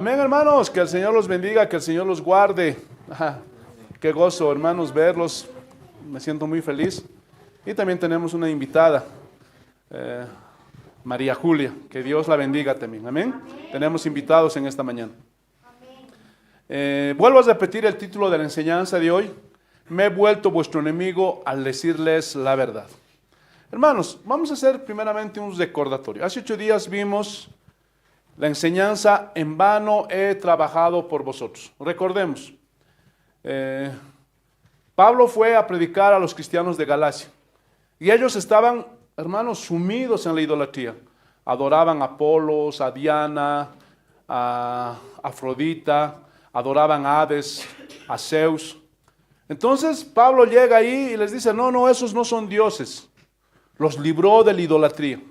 Amén, hermanos, que el Señor los bendiga, que el Señor los guarde. Qué gozo, hermanos, verlos. Me siento muy feliz. Y también tenemos una invitada, María Julia. Que Dios la bendiga también. Amén. Tenemos invitados en esta mañana. Vuelvo a repetir el título de la enseñanza de hoy. Me he vuelto vuestro enemigo al decirles la verdad. Hermanos, vamos a hacer primeramente un recordatorio. Hace 8 días vimos la enseñanza: en vano he trabajado por vosotros. Recordemos, Pablo fue a predicar a los cristianos de Galacia y ellos estaban, hermanos, sumidos en la idolatría. Adoraban a Apolos, a Diana, a Afrodita, adoraban a Hades, a Zeus. Entonces Pablo llega ahí y les dice: no, esos no son dioses. Los libró de la idolatría.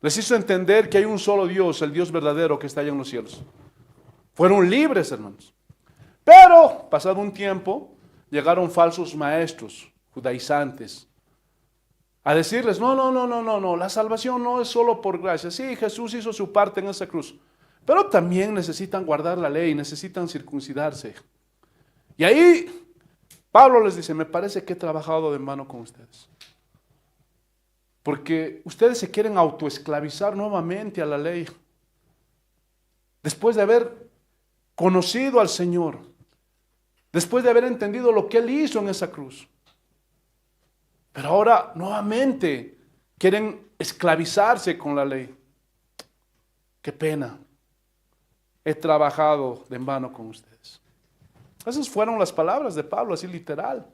Les hizo entender que hay un solo Dios, el Dios verdadero que está allá en los cielos. Fueron libres, hermanos. Pero, pasado un tiempo, llegaron falsos maestros, judaizantes, a decirles: no, la salvación no es solo por gracia. Sí, Jesús hizo su parte en esa cruz, pero también necesitan guardar la ley, necesitan circuncidarse. Y ahí Pablo les dice: me parece que he trabajado de mano con ustedes. Porque ustedes se quieren autoesclavizar nuevamente a la ley. Después de haber conocido al Señor. Después de haber entendido lo que Él hizo en esa cruz. Pero ahora nuevamente quieren esclavizarse con la ley. Qué pena. He trabajado de en vano con ustedes. Esas fueron las palabras de Pablo, así literal.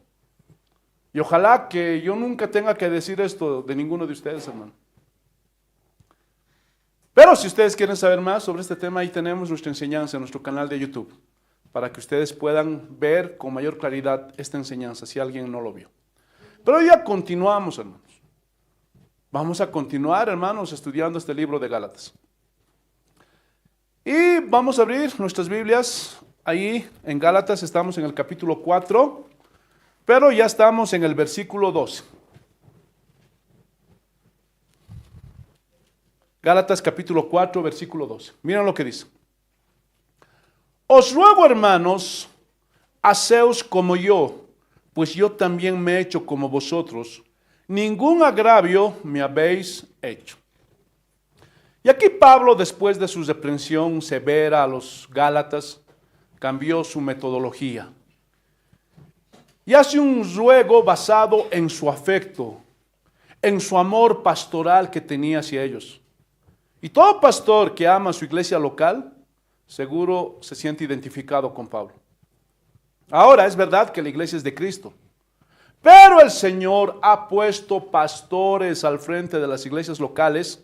Y ojalá que yo nunca tenga que decir esto de ninguno de ustedes, hermano. Pero si ustedes quieren saber más sobre este tema, ahí tenemos nuestra enseñanza en nuestro canal de YouTube, para que ustedes puedan ver con mayor claridad esta enseñanza, si alguien no lo vio. Pero hoy ya continuamos, hermanos. Vamos a continuar, hermanos, estudiando este libro de Gálatas. Y vamos a abrir nuestras Biblias. Ahí en Gálatas estamos en el capítulo 4. Pero ya estamos en el versículo 12. Gálatas capítulo 4, versículo 12. Miren lo que dice. Os ruego, hermanos, haceos como yo, pues yo también me he hecho como vosotros. Ningún agravio me habéis hecho. Y aquí Pablo, después de su reprensión severa a los Gálatas, cambió su metodología. Y hace un ruego basado en su afecto, en su amor pastoral que tenía hacia ellos. Y todo pastor que ama a su iglesia local, seguro se siente identificado con Pablo. Ahora, es verdad que la iglesia es de Cristo, pero el Señor ha puesto pastores al frente de las iglesias locales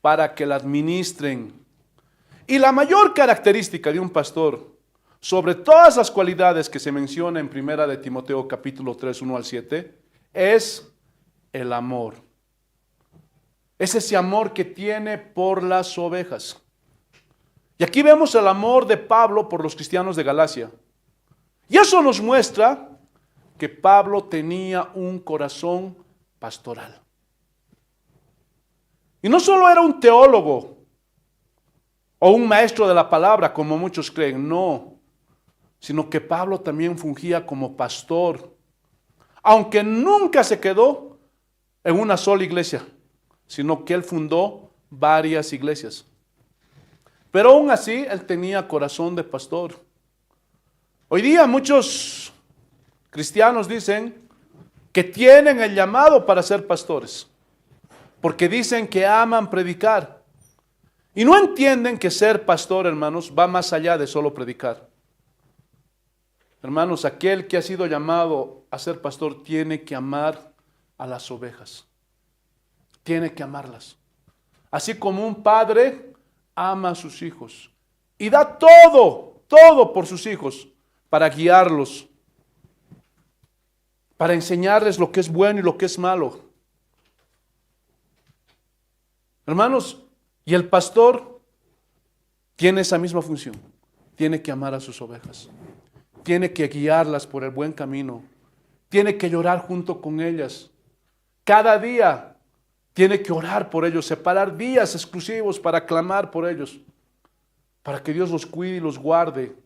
para que la administren. Y la mayor característica de un pastor, sobre todas las cualidades que se menciona en 1 de Timoteo capítulo 3, 1 al 7, es el amor. Es ese amor que tiene por las ovejas. Y aquí vemos el amor de Pablo por los cristianos de Galacia. Y eso nos muestra que Pablo tenía un corazón pastoral. Y no solo era un teólogo o un maestro de la palabra, como muchos creen, no. Sino que Pablo también fungía como pastor, aunque nunca se quedó en una sola iglesia, sino que él fundó varias iglesias. Pero aún así, él tenía corazón de pastor. Hoy día muchos cristianos dicen que tienen el llamado para ser pastores, porque dicen que aman predicar. Y no entienden que ser pastor, hermanos, va más allá de solo predicar. Hermanos, aquel que ha sido llamado a ser pastor tiene que amar a las ovejas. Tiene que amarlas. Así como un padre ama a sus hijos. Y da todo por sus hijos, para guiarlos. Para enseñarles lo que es bueno y lo que es malo. Hermanos, y el pastor tiene esa misma función. Tiene que amar a sus ovejas. Tiene que guiarlas por el buen camino. Tiene que llorar junto con ellas. Cada día tiene que orar por ellos, separar días exclusivos para clamar por ellos. para que Dios los cuide y los guarde.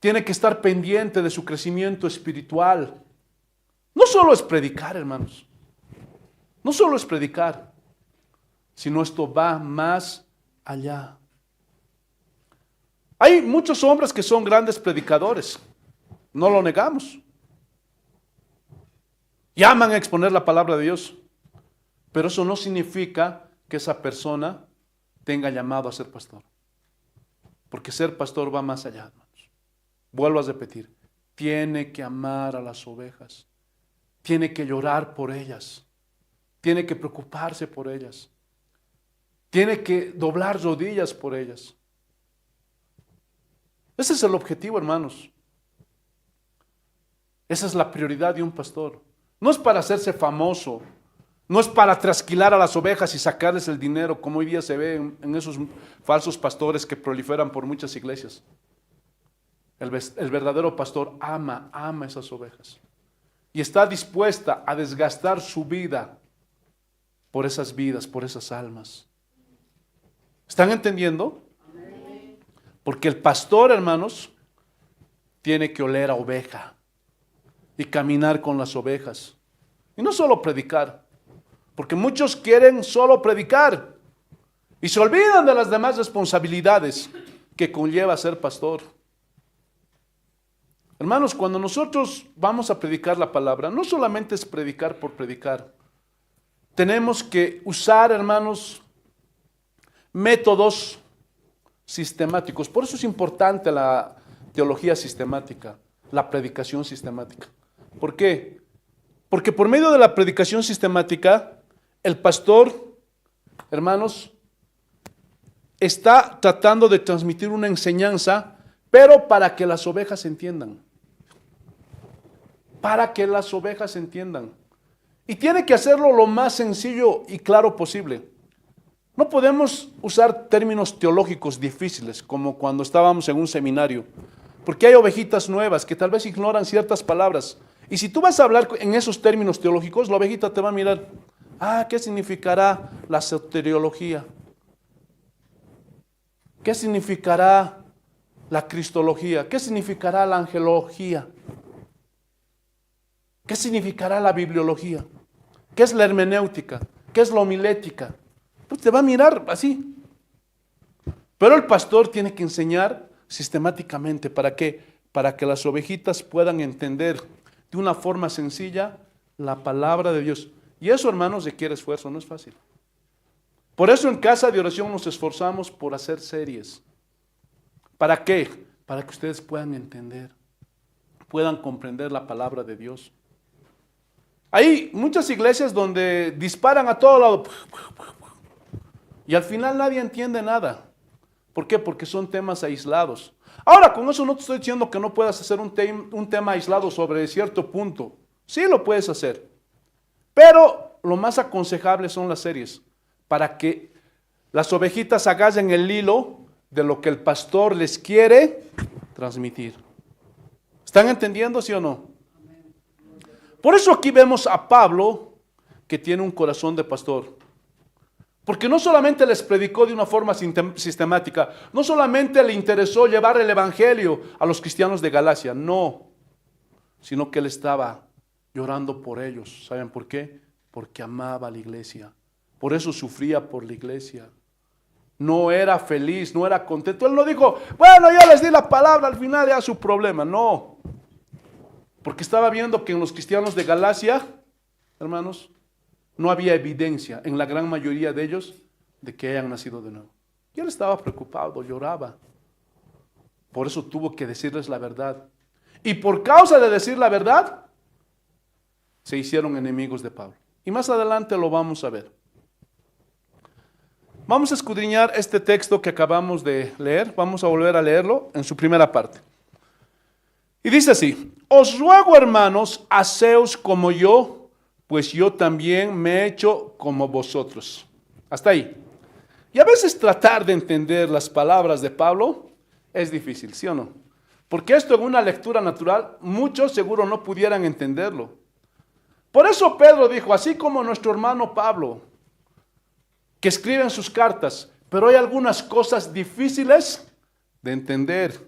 Tiene que estar pendiente de su crecimiento espiritual. No solo es predicar, hermanos. No solo es predicar, sino esto va más allá. Hay muchos hombres que son grandes predicadores, no lo negamos. Y aman exponer la palabra de Dios, pero eso no significa que esa persona tenga llamado a ser pastor. Porque ser pastor va más allá, hermanos. Vuelvo a repetir, tiene que amar a las ovejas, tiene que llorar por ellas, tiene que preocuparse por ellas, tiene que doblar rodillas por ellas. Ese es el objetivo, hermanos. Esa es la prioridad de un pastor. No es para hacerse famoso, no es para trasquilar a las ovejas y sacarles el dinero, como hoy día se ve en esos falsos pastores que proliferan por muchas iglesias. El verdadero pastor ama esas ovejas y está dispuesta a desgastar su vida por esas vidas, por esas almas. ¿Están entendiendo? Porque el pastor, hermanos, tiene que oler a oveja y caminar con las ovejas. Y no solo predicar, porque muchos quieren solo predicar y se olvidan de las demás responsabilidades que conlleva ser pastor. Hermanos, cuando nosotros vamos a predicar la palabra, no solamente es predicar por predicar. Tenemos que usar, hermanos, métodos sistemáticos. Por eso es importante la teología sistemática, la predicación sistemática. ¿Por qué? Porque por medio de la predicación sistemática, el pastor, hermanos, está tratando de transmitir una enseñanza, pero para que las ovejas entiendan. Para que las ovejas entiendan. Y tiene que hacerlo lo más sencillo y claro posible. No podemos usar términos teológicos difíciles, como cuando estábamos en un seminario, porque hay ovejitas nuevas que tal vez ignoran ciertas palabras. Y si tú vas a hablar en esos términos teológicos, la ovejita te va a mirar, ¿qué significará la soteriología? ¿Qué significará la cristología? ¿Qué significará la angelología? ¿Qué significará la bibliología? ¿Qué es la hermenéutica? ¿Qué es la homilética? Pues te va a mirar así. Pero el pastor tiene que enseñar sistemáticamente. ¿Para qué? Para que las ovejitas puedan entender de una forma sencilla la palabra de Dios. Y eso, hermanos, requiere esfuerzo, no es fácil. Por eso en Casa de Oración nos esforzamos por hacer series. ¿Para qué? Para que ustedes puedan entender, puedan comprender la palabra de Dios. Hay muchas iglesias donde disparan a todo lado y al final nadie entiende nada. ¿Por qué? Porque son temas aislados. Ahora, con eso no te estoy diciendo que no puedas hacer un tema aislado sobre cierto punto. Sí lo puedes hacer. Pero lo más aconsejable son las series, para que las ovejitas agarren el hilo de lo que el pastor les quiere transmitir. ¿Están entendiendo, sí o no? Por eso aquí vemos a Pablo, que tiene un corazón de pastor. Porque no solamente les predicó de una forma sistemática, no solamente le interesó llevar el evangelio a los cristianos de Galacia, no, sino que él estaba llorando por ellos. ¿Saben por qué? Porque amaba a la iglesia. Por eso sufría por la iglesia. No era feliz, no era contento. Él no dijo, bueno, yo les di la palabra, al final ya su problema. No. Porque estaba viendo que en los cristianos de Galacia, hermanos, no había evidencia en la gran mayoría de ellos de que hayan nacido de nuevo. Y él estaba preocupado, lloraba. Por eso tuvo que decirles la verdad. Y por causa de decir la verdad, se hicieron enemigos de Pablo. Y más adelante lo vamos a ver. Vamos a escudriñar este texto que acabamos de leer. Vamos a volver a leerlo en su primera parte. Y dice así: os ruego, hermanos, haceos como yo, pues yo también me he hecho como vosotros. Hasta ahí. Y a veces tratar de entender las palabras de Pablo es difícil, ¿sí o no? Porque esto en una lectura natural, muchos seguro no pudieran entenderlo. Por eso Pedro dijo, así como nuestro hermano Pablo, que escribe en sus cartas, pero hay algunas cosas difíciles de entender.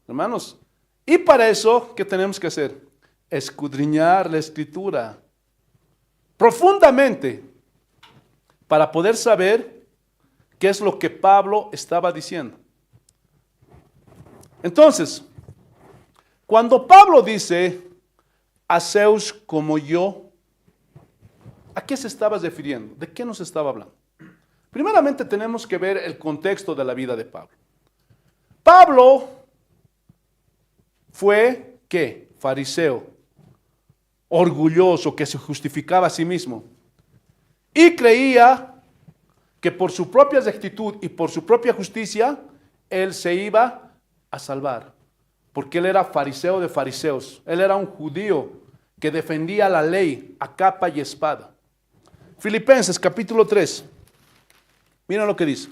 Hermanos, y para eso, ¿qué tenemos que hacer? Escudriñar la Escritura profundamente para poder saber qué es lo que Pablo estaba diciendo. Entonces, cuando Pablo dice, haceos como yo, ¿a qué se estaba refiriendo? ¿De qué nos estaba hablando? Primeramente tenemos que ver el contexto de la vida de Pablo. Pablo fue, ¿qué? Fariseo, orgulloso, que se justificaba a sí mismo. Y creía que por su propia rectitud y por su propia justicia, él se iba a salvar. Porque él era fariseo de fariseos. Él era un judío que defendía la ley a capa y espada. Filipenses capítulo 3. Miren lo que dice.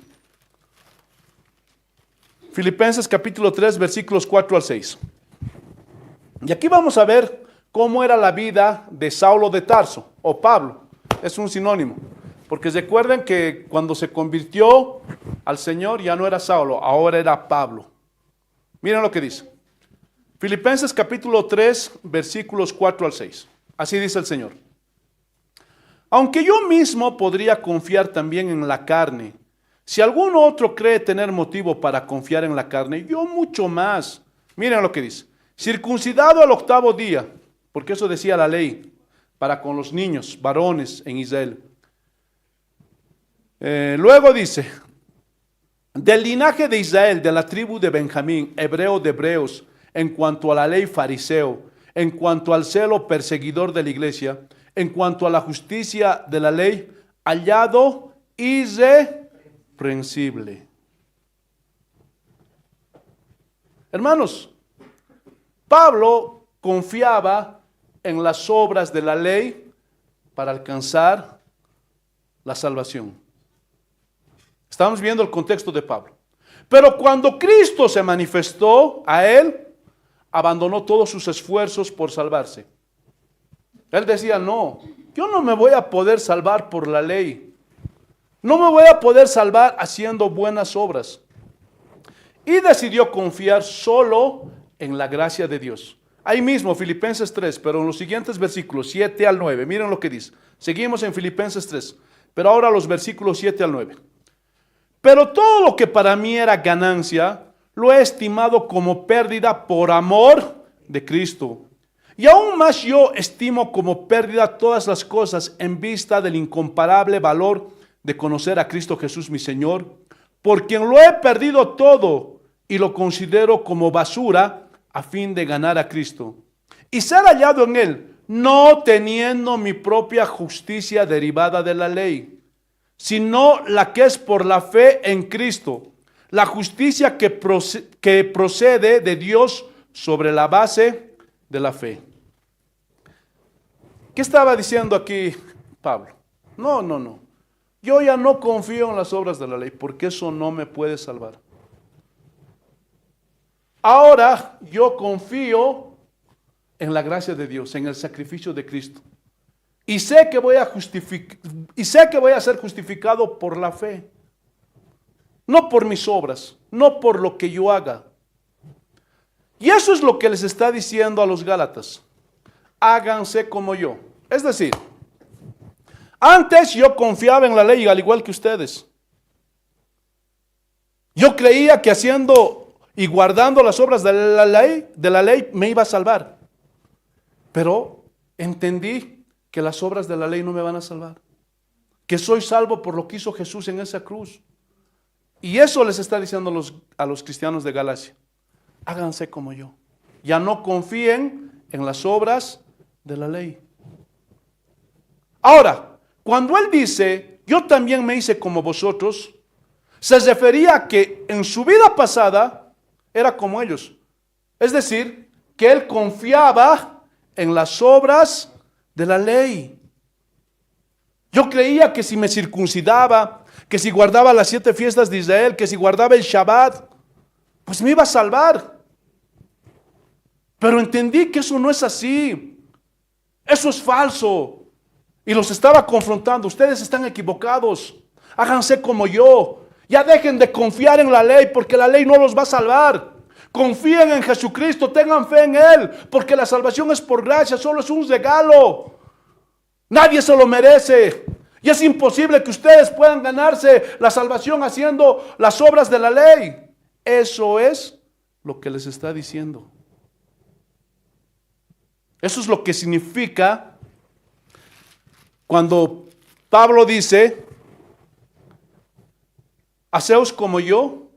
Filipenses capítulo 3, versículos 4 al 6. Y aquí vamos a ver cómo era la vida de Saulo de Tarso, o Pablo. Es un sinónimo. Porque recuerden que cuando se convirtió al Señor ya no era Saulo, ahora era Pablo. Miren lo que dice. Filipenses capítulo 3, versículos 4 al 6. Así dice el Señor. Aunque yo mismo podría confiar también en la carne, si algún otro cree tener motivo para confiar en la carne, yo mucho más. Miren lo que dice. Circuncidado al 8º día, porque eso decía la ley, para con los niños, varones en Israel. Luego dice, del linaje de Israel, de la tribu de Benjamín, hebreo de hebreos, en cuanto a la ley fariseo, en cuanto al celo perseguidor de la iglesia, en cuanto a la justicia de la ley, hallado irreprensible. Hermanos, Pablo confiaba en las obras de la ley para alcanzar la salvación. Estamos viendo el contexto de Pablo. Pero cuando Cristo se manifestó a él, abandonó todos sus esfuerzos por salvarse. Él decía, no, yo no me voy a poder salvar por la ley. No me voy a poder salvar haciendo buenas obras. Y decidió confiar solo en la gracia de Dios. Ahí mismo, Filipenses 3, pero en los siguientes versículos, 7 al 9, miren lo que dice. Seguimos en Filipenses 3, pero ahora los versículos 7 al 9. Pero todo lo que para mí era ganancia, lo he estimado como pérdida por amor de Cristo. Y aún más yo estimo como pérdida todas las cosas en vista del incomparable valor de conocer a Cristo Jesús mi Señor, por quien lo he perdido todo y lo considero como basura a fin de ganar a Cristo y ser hallado en Él, no teniendo mi propia justicia derivada de la ley, sino la que es por la fe en Cristo, la justicia que procede de Dios sobre la base de la fe. ¿Qué estaba diciendo aquí Pablo? No. Yo ya no confío en las obras de la ley porque eso no me puede salvar. Ahora yo confío en la gracia de Dios, en el sacrificio de Cristo. Y sé que voy a ser justificado por la fe. No por mis obras, no por lo que yo haga. Y eso es lo que les está diciendo a los Gálatas. Háganse como yo. Es decir, antes yo confiaba en la ley al igual que ustedes. Yo creía que haciendo y guardando las obras de la ley me iba a salvar. Pero entendí que las obras de la ley no me van a salvar. Que soy salvo por lo que hizo Jesús en esa cruz. Y eso les está diciendo a los cristianos de Galacia. Háganse como yo. Ya no confíen en las obras de la ley. Ahora, cuando él dice, yo también me hice como vosotros, se refería a que en su vida pasada era como ellos. Es decir, que él confiaba en las obras de la ley. Yo creía que si me circuncidaba, que si guardaba las 7 fiestas de Israel, que si guardaba el Shabbat, pues me iba a salvar. Pero entendí que eso no es así. Eso es falso. Y los estaba confrontando. Ustedes están equivocados. Háganse como yo. Ya dejen de confiar en la ley porque la ley no los va a salvar. Confíen en Jesucristo, tengan fe en Él, porque la salvación es por gracia, solo es un regalo. Nadie se lo merece. Y es imposible que ustedes puedan ganarse la salvación haciendo las obras de la ley. Eso es lo que les está diciendo. Eso es lo que significa cuando Pablo dice, haceos como yo,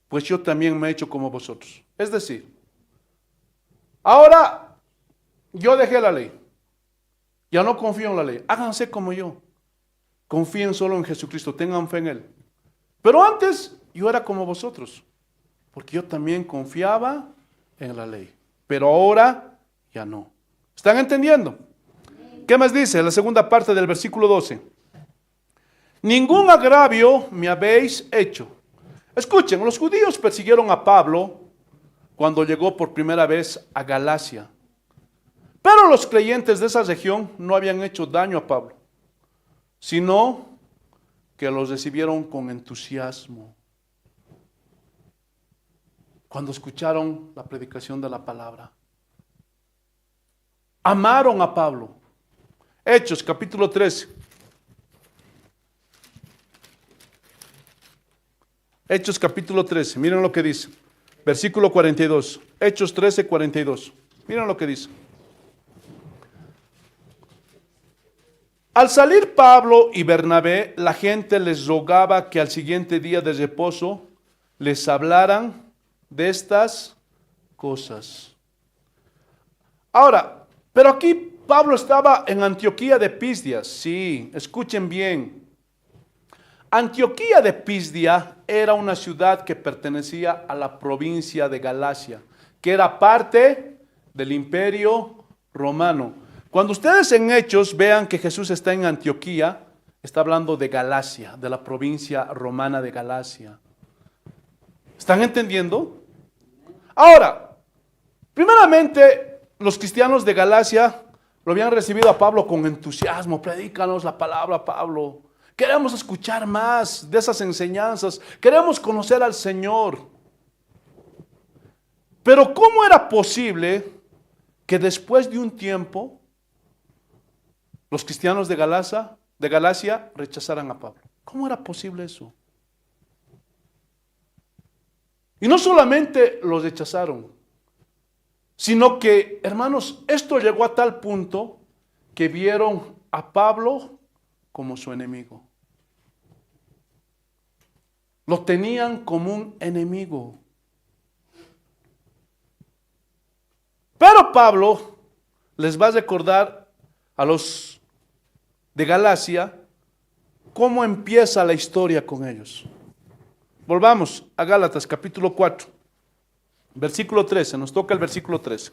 pues yo también me he hecho como vosotros. Es decir, ahora yo dejé la ley. Ya no confío en la ley. Háganse como yo. Confíen solo en Jesucristo, tengan fe en Él. Pero antes yo era como vosotros, porque yo también confiaba en la ley. Pero ahora ya no. ¿Están entendiendo? ¿Qué más dice? La segunda parte del versículo 12. Ningún agravio me habéis hecho. Escuchen, los judíos persiguieron a Pablo cuando llegó por primera vez a Galacia. Pero los creyentes de esa región no habían hecho daño a Pablo, sino que los recibieron con entusiasmo cuando escucharon la predicación de la palabra. Amaron a Pablo. Hechos capítulo 13. Hechos capítulo 13, miren lo que dice. Versículo 42. Hechos 13, 42. Miren lo que dice. Al salir Pablo y Bernabé, la gente les rogaba que al siguiente día de reposo les hablaran de estas cosas. Ahora, pero aquí Pablo estaba en Antioquía de Pisidia. Sí, escuchen bien. Antioquía de Pisidia era una ciudad que pertenecía a la provincia de Galacia, que era parte del Imperio Romano. Cuando ustedes en Hechos vean que Jesús está en Antioquía, está hablando de Galacia, de la provincia romana de Galacia. ¿Están entendiendo? Ahora, primeramente, los cristianos de Galacia lo habían recibido a Pablo con entusiasmo. Predícanos la palabra, Pablo. Queremos escuchar más de esas enseñanzas. Queremos conocer al Señor. Pero ¿cómo era posible que después de un tiempo los cristianos de Galacia rechazaran a Pablo? ¿Cómo era posible eso? Y no solamente los rechazaron, sino que, hermanos, esto llegó a tal punto que vieron a Pablo como su enemigo. Lo tenían como un enemigo. Pero Pablo les va a recordar a los de Galacia cómo empieza la historia con ellos. Volvamos a Gálatas capítulo 4, versículo 13, nos toca el versículo 13.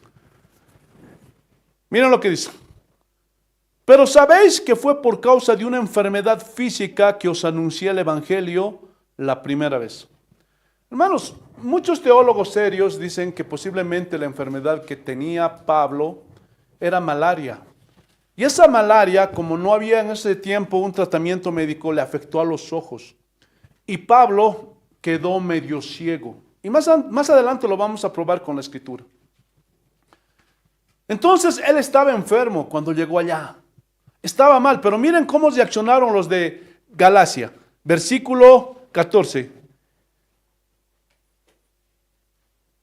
Miren lo que dice. Pero sabéis que fue por causa de una enfermedad física que os anuncié el evangelio la primera vez. Hermanos, muchos teólogos serios dicen que posiblemente la enfermedad que tenía Pablo era malaria. Y esa malaria, como no había en ese tiempo un tratamiento médico, le afectó a los ojos. Y Pablo quedó medio ciego. Y más adelante lo vamos a probar con la escritura. Entonces él estaba enfermo cuando llegó allá. Estaba mal, pero miren cómo reaccionaron los de Galacia. Versículo 14.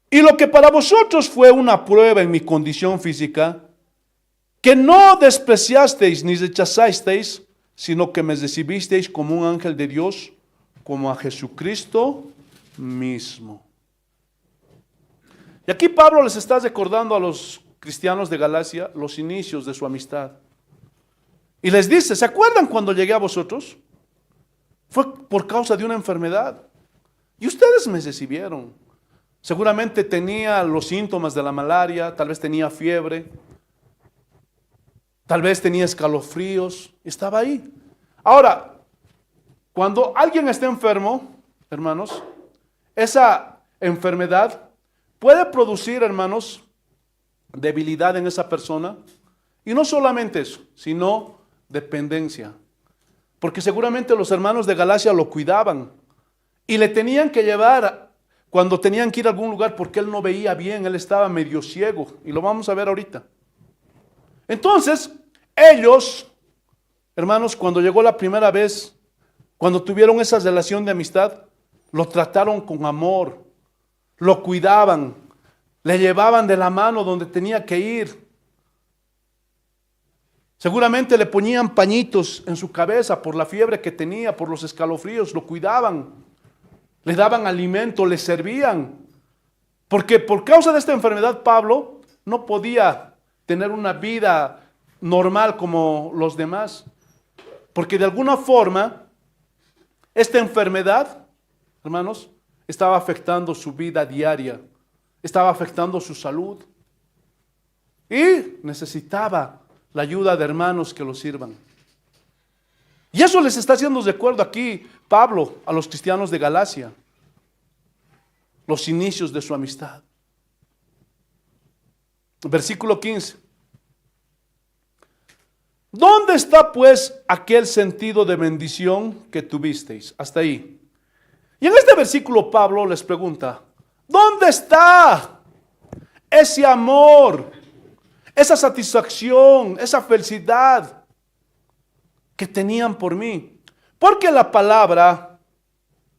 Y lo que para vosotros fue una prueba en mi condición física, que no despreciasteis ni rechazasteis, sino que me recibisteis como un ángel de Dios, como a Jesucristo mismo. Y aquí Pablo les está recordando a los cristianos de Galacia los inicios de su amistad. Y les dice, ¿se acuerdan cuando llegué a vosotros? Fue por causa de una enfermedad. Y ustedes me recibieron. Seguramente tenía los síntomas de la malaria, tal vez tenía fiebre, tal vez tenía escalofríos, estaba ahí. Ahora, cuando alguien está enfermo, hermanos, esa enfermedad puede producir, hermanos, debilidad en esa persona. Y no solamente eso, sino dependencia. Porque seguramente los hermanos de Galacia lo cuidaban. Y le tenían que llevar cuando tenían que ir a algún lugar porque él no veía bien, él estaba medio ciego. Y lo vamos a ver ahorita. Entonces, ellos, hermanos, cuando llegó la primera vez, cuando tuvieron esa relación de amistad, lo trataron con amor, lo cuidaban, le llevaban de la mano donde tenía que ir. Seguramente le ponían pañitos en su cabeza por la fiebre que tenía, por los escalofríos, lo cuidaban, le daban alimento, le servían. Porque por causa de esta enfermedad Pablo no podía tener una vida normal como los demás. Porque de alguna forma esta enfermedad, hermanos, estaba afectando su vida diaria, estaba afectando su salud. Y necesitaba la ayuda de hermanos que lo sirvan. Y eso les está haciendo de acuerdo aquí Pablo a los cristianos de Galacia. Los inicios de su amistad. Versículo 15. ¿Dónde está pues aquel sentido de bendición que tuvisteis? Hasta ahí. Y en este versículo Pablo les pregunta, ¿dónde está ese amor, esa satisfacción, esa felicidad que tenían por mí? Porque la palabra,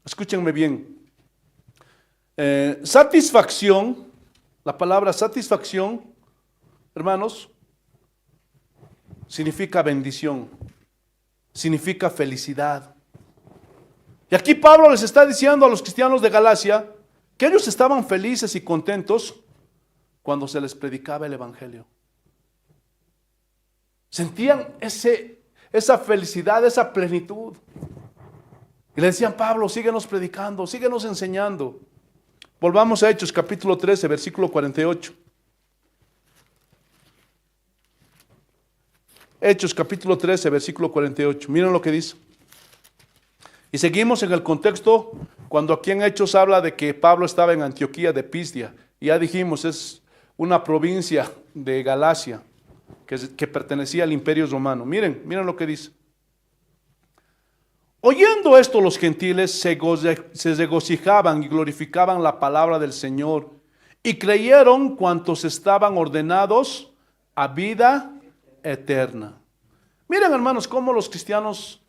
escúchenme bien, satisfacción, la palabra satisfacción, hermanos, significa bendición, significa felicidad. Y aquí Pablo les está diciendo a los cristianos de Galacia que ellos estaban felices y contentos cuando se les predicaba el evangelio. Sentían esa felicidad, esa plenitud. Y le decían, Pablo, síguenos predicando, síguenos enseñando. Volvamos a Hechos capítulo 13, versículo 48. Hechos capítulo 13, versículo 48. Miren lo que dice. Y seguimos en el contexto cuando aquí en Hechos habla de que Pablo estaba en Antioquía de Pisdia. Y ya dijimos, es una provincia de Galacia que pertenecía al Imperio Romano. Miren lo que dice. Oyendo esto los gentiles se regocijaban y glorificaban la palabra del Señor y creyeron cuantos estaban ordenados a vida eterna. Miren, hermanos, cómo los cristianos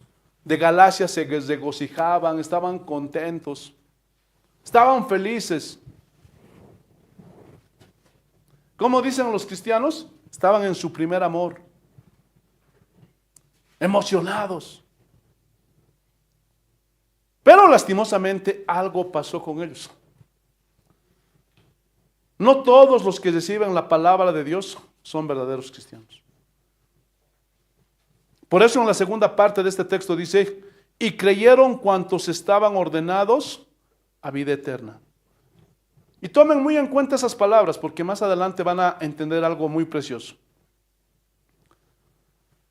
de Galacia se regocijaban, estaban contentos, estaban felices. ¿Cómo dicen los cristianos? Estaban en su primer amor, emocionados. Pero lastimosamente algo pasó con ellos. No todos los que reciben la palabra de Dios son verdaderos cristianos. Por eso en la segunda parte de este texto dice, y creyeron cuantos estaban ordenados a vida eterna. Y tomen muy en cuenta esas palabras porque más adelante van a entender algo muy precioso.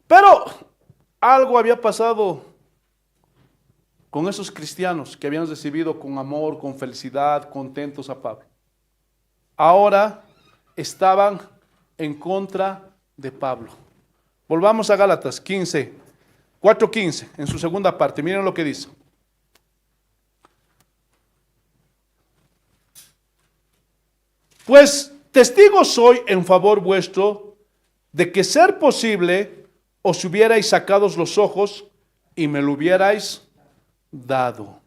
Pero algo había pasado con esos cristianos que habían recibido con amor, con felicidad, contentos a Pablo. Ahora estaban en contra de Pablo. Volvamos a Gálatas 15, 4:15, en su segunda parte. Miren lo que dice. Pues testigo soy en favor vuestro de que ser posible os hubierais sacado los ojos y me lo hubierais dado.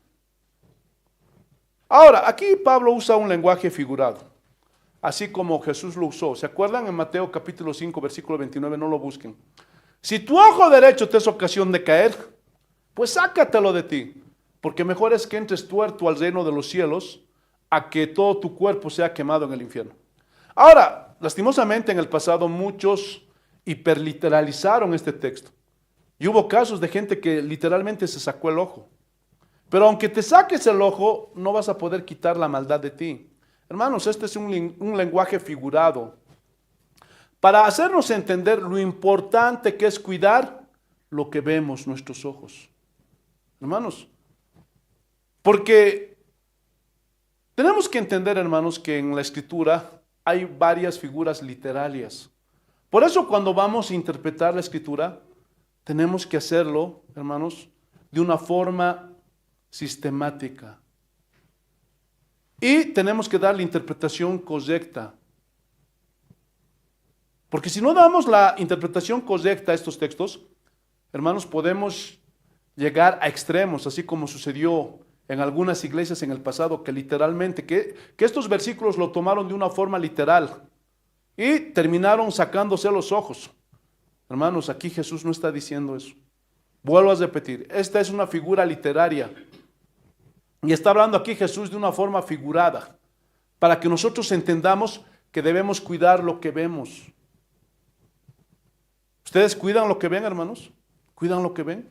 Ahora, aquí Pablo usa un lenguaje figurado, así como Jesús lo usó. ¿Se acuerdan en Mateo capítulo 5, versículo 29? No lo busquen. Si tu ojo derecho te es ocasión de caer, pues sácatelo de ti, porque mejor es que entres tuerto al reino de los cielos a que todo tu cuerpo sea quemado en el infierno. Ahora, lastimosamente en el pasado muchos hiperliteralizaron este texto. Y hubo casos de gente que literalmente se sacó el ojo. Pero aunque te saques el ojo, no vas a poder quitar la maldad de ti. Hermanos, este es un lenguaje figurado para hacernos entender lo importante que es cuidar lo que vemos nuestros ojos. Hermanos, porque tenemos que entender, hermanos, que en la Escritura hay varias figuras literarias. Por eso cuando vamos a interpretar la Escritura, tenemos que hacerlo, hermanos, de una forma sistemática, Y tenemos que dar la interpretación correcta. Porque si no damos la interpretación correcta a estos textos, hermanos, podemos llegar a extremos, así como sucedió en algunas iglesias en el pasado, que literalmente, que estos versículos lo tomaron de una forma literal y terminaron sacándose los ojos. Hermanos, aquí Jesús no está diciendo eso. Vuelvo a repetir, esta es una figura literaria. Y está hablando aquí Jesús de una forma figurada, para que nosotros entendamos que debemos cuidar lo que vemos. ¿Ustedes cuidan lo que ven, hermanos? ¿Cuidan lo que ven?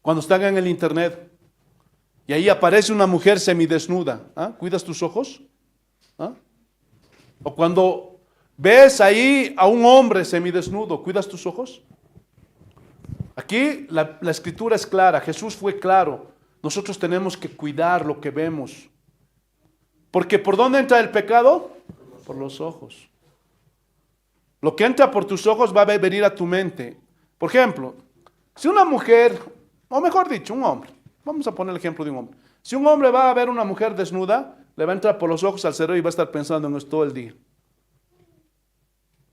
Cuando están en el internet y ahí aparece una mujer semidesnuda, ¿ah? ¿Cuidas tus ojos? ¿Ah? O cuando ves ahí a un hombre semidesnudo, ¿cuidas tus ojos? Aquí la escritura es clara, Jesús fue claro. Nosotros tenemos que cuidar lo que vemos. Porque ¿por dónde entra el pecado? Por los ojos. Lo que entra por tus ojos va a venir a tu mente. Por ejemplo, si una mujer, o mejor dicho, un hombre, vamos a poner el ejemplo de un hombre. Si un hombre va a ver una mujer desnuda, le va a entrar por los ojos al cerebro y va a estar pensando en eso todo el día.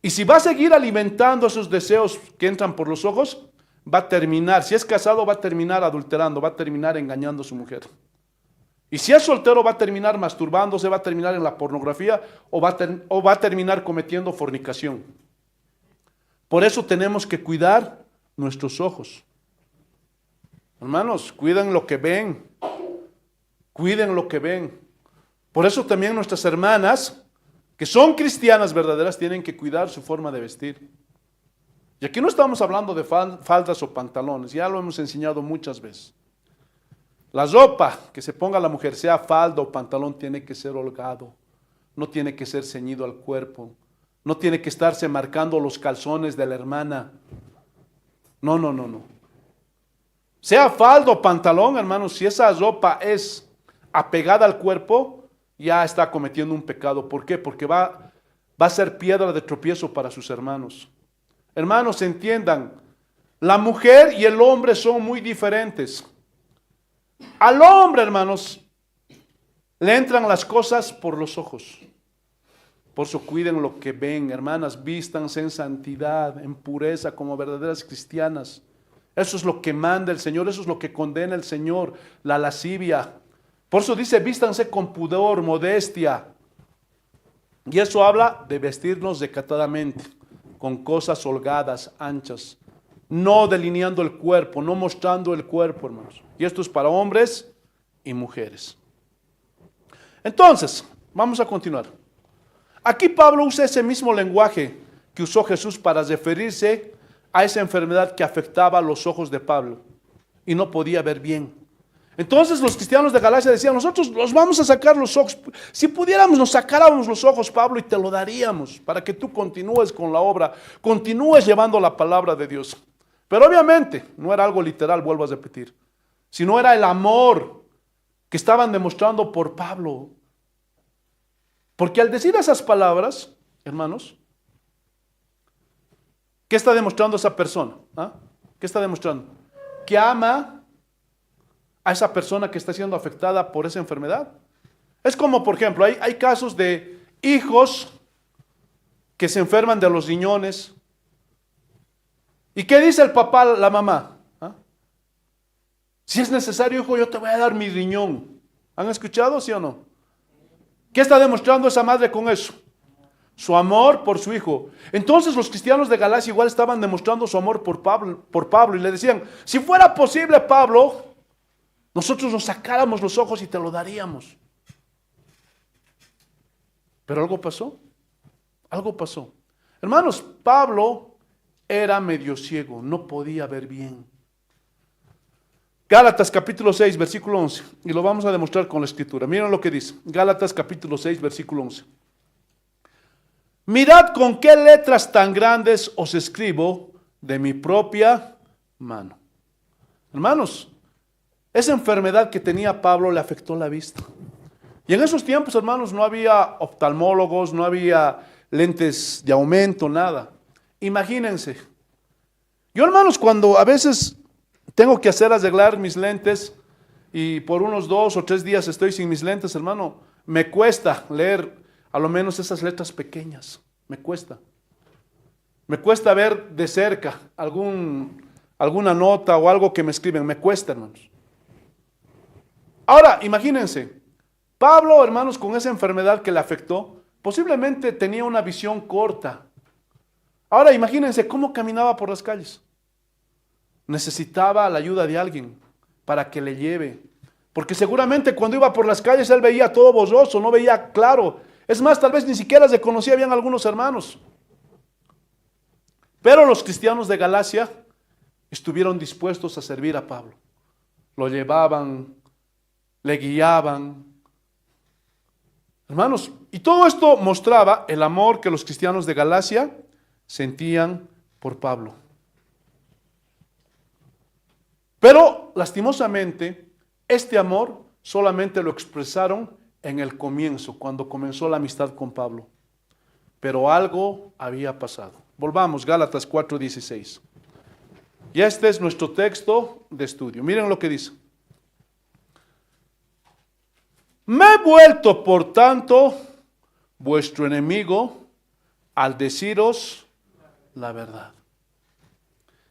Y si va a seguir alimentando esos deseos que entran por los ojos, va a terminar, si es casado, va a terminar adulterando, va a terminar engañando a su mujer. Y si es soltero, va a terminar masturbándose, va a terminar en la pornografía o va a terminar cometiendo fornicación. Por eso tenemos que cuidar nuestros ojos. Hermanos, cuiden lo que ven. Cuiden lo que ven. Por eso también nuestras hermanas, que son cristianas verdaderas, tienen que cuidar su forma de vestir. Y aquí no estamos hablando de faldas o pantalones, ya lo hemos enseñado muchas veces. La ropa que se ponga la mujer, sea falda o pantalón, tiene que ser holgado, no tiene que ser ceñido al cuerpo, no tiene que estarse marcando los calzones de la hermana. No, no, no, no. Sea falda o pantalón, hermanos, si esa ropa es apegada al cuerpo, ya está cometiendo un pecado. ¿Por qué? Porque va a ser piedra de tropiezo para sus hermanos. Hermanos, entiendan, la mujer y el hombre son muy diferentes. Al hombre, hermanos, le entran las cosas por los ojos. Por eso cuiden lo que ven, hermanas, vístanse en santidad, en pureza, como verdaderas cristianas. Eso es lo que manda el Señor, eso es lo que condena el Señor, la lascivia. Por eso dice, vístanse con pudor, modestia. Y eso habla de vestirnos recatadamente, con cosas holgadas, anchas, no delineando el cuerpo, no mostrando el cuerpo, hermanos. Y esto es para hombres y mujeres. Entonces, vamos a continuar. Aquí Pablo usa ese mismo lenguaje que usó Jesús para referirse a esa enfermedad que afectaba los ojos de Pablo y no podía ver bien. Entonces los cristianos de Galacia decían, nosotros los vamos a sacar los ojos. Si pudiéramos, nos sacáramos los ojos, Pablo, y te lo daríamos para que tú continúes con la obra, continúes llevando la palabra de Dios. Pero obviamente no era algo literal, vuelvo a repetir, sino era el amor que estaban demostrando por Pablo. Porque al decir esas palabras, hermanos, ¿qué está demostrando esa persona? ¿Ah? ¿Qué está demostrando? Que ama a esa persona que está siendo afectada por esa enfermedad. Es como, por ejemplo, hay casos de hijos que se enferman de los riñones. ¿Y qué dice el papá, la mamá? ¿Ah? Si es necesario, hijo, yo te voy a dar mi riñón. ¿Han escuchado, sí o no? ¿Qué está demostrando esa madre con eso? Su amor por su hijo. Entonces los cristianos de Galacia igual estaban demostrando su amor por Pablo y le decían, si fuera posible, Pablo, nosotros nos sacáramos los ojos y te lo daríamos. Pero algo pasó. Algo pasó. Hermanos, Pablo era medio ciego, no podía ver bien. Gálatas capítulo 6, versículo 11. Y lo vamos a demostrar con la escritura. Miren lo que dice. Gálatas capítulo 6, versículo 11. Mirad con qué letras tan grandes os escribo de mi propia mano. Hermanos, esa enfermedad que tenía Pablo le afectó la vista. Y en esos tiempos, hermanos, no había oftalmólogos, no había lentes de aumento, nada. Imagínense. Yo, hermanos, cuando a veces tengo que arreglar mis lentes y por unos 2 o 3 días estoy sin mis lentes, hermano, me cuesta leer a lo menos esas letras pequeñas. Me cuesta. Me cuesta ver de cerca alguna nota o algo que me escriben. Me cuesta, hermanos. Ahora, imagínense. Pablo, hermanos, con esa enfermedad que le afectó, posiblemente tenía una visión corta. Ahora, imagínense cómo caminaba por las calles. Necesitaba la ayuda de alguien para que le lleve. Porque seguramente cuando iba por las calles él veía todo borroso, no veía claro. Es más, tal vez ni siquiera se conocía bien algunos hermanos. Pero los cristianos de Galacia estuvieron dispuestos a servir a Pablo. Lo llevaban, le guiaban. Hermanos, y todo esto mostraba el amor que los cristianos de Galacia sentían por Pablo. Pero, lastimosamente, este amor solamente lo expresaron en el comienzo, cuando comenzó la amistad con Pablo. Pero algo había pasado. Volvamos, Gálatas 4:16. Y este es nuestro texto de estudio. Miren lo que dice. Me he vuelto, por tanto, vuestro enemigo al deciros la verdad.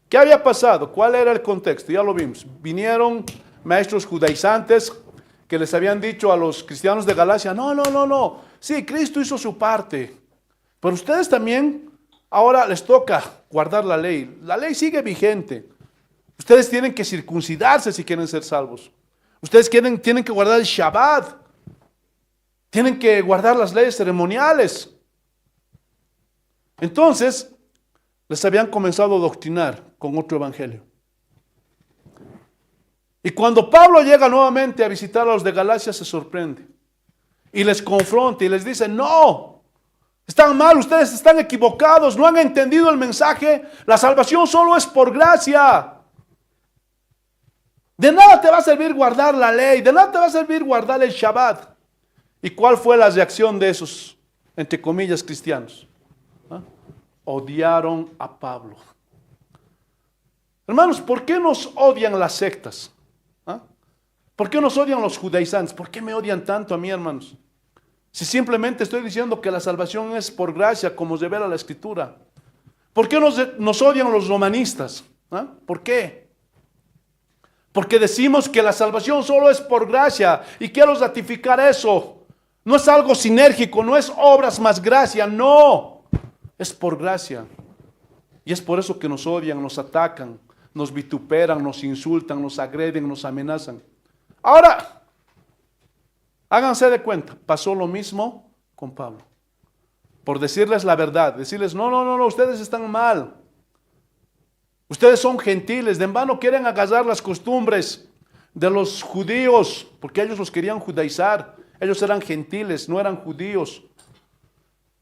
¿Qué había pasado? ¿Cuál era el contexto? Ya lo vimos. Vinieron maestros judaizantes que les habían dicho a los cristianos de Galacia, no. Sí, Cristo hizo su parte. Pero ustedes también, ahora les toca guardar la ley. La ley sigue vigente. Ustedes tienen que circuncidarse si quieren ser salvos. Ustedes tienen que guardar el Shabbat. Tienen que guardar las leyes ceremoniales. Entonces, les habían comenzado a doctrinar con otro evangelio. Y cuando Pablo llega nuevamente a visitar a los de Galacia, se sorprende. Y les confronta y les dice, no, están mal, ustedes están equivocados, no han entendido el mensaje. La salvación solo es por gracia. De nada te va a servir guardar la ley, de nada te va a servir guardar el Shabbat. ¿Y cuál fue la reacción de esos, entre comillas, cristianos? Odiaron a Pablo. Hermanos, ¿por qué nos odian las sectas? ¿Por qué nos odian los judaizantes? ¿Por qué me odian tanto a mí, hermanos? Si simplemente estoy diciendo que la salvación es por gracia, como revela la Escritura. ¿Por qué nos odian los romanistas? ¿Por qué? Porque decimos que la salvación solo es por gracia. Y quiero ratificar eso. No es algo sinérgico, no es obras más gracia, no. Es por gracia. Y es por eso que nos odian, nos atacan, nos vituperan, nos insultan, nos agreden, nos amenazan. Ahora, háganse de cuenta, pasó lo mismo con Pablo. Por decirles la verdad, decirles, no, ustedes están mal. Ustedes son gentiles, de en vano quieren agarrar las costumbres de los judíos, porque ellos los querían judaizar. Ellos eran gentiles, no eran judíos.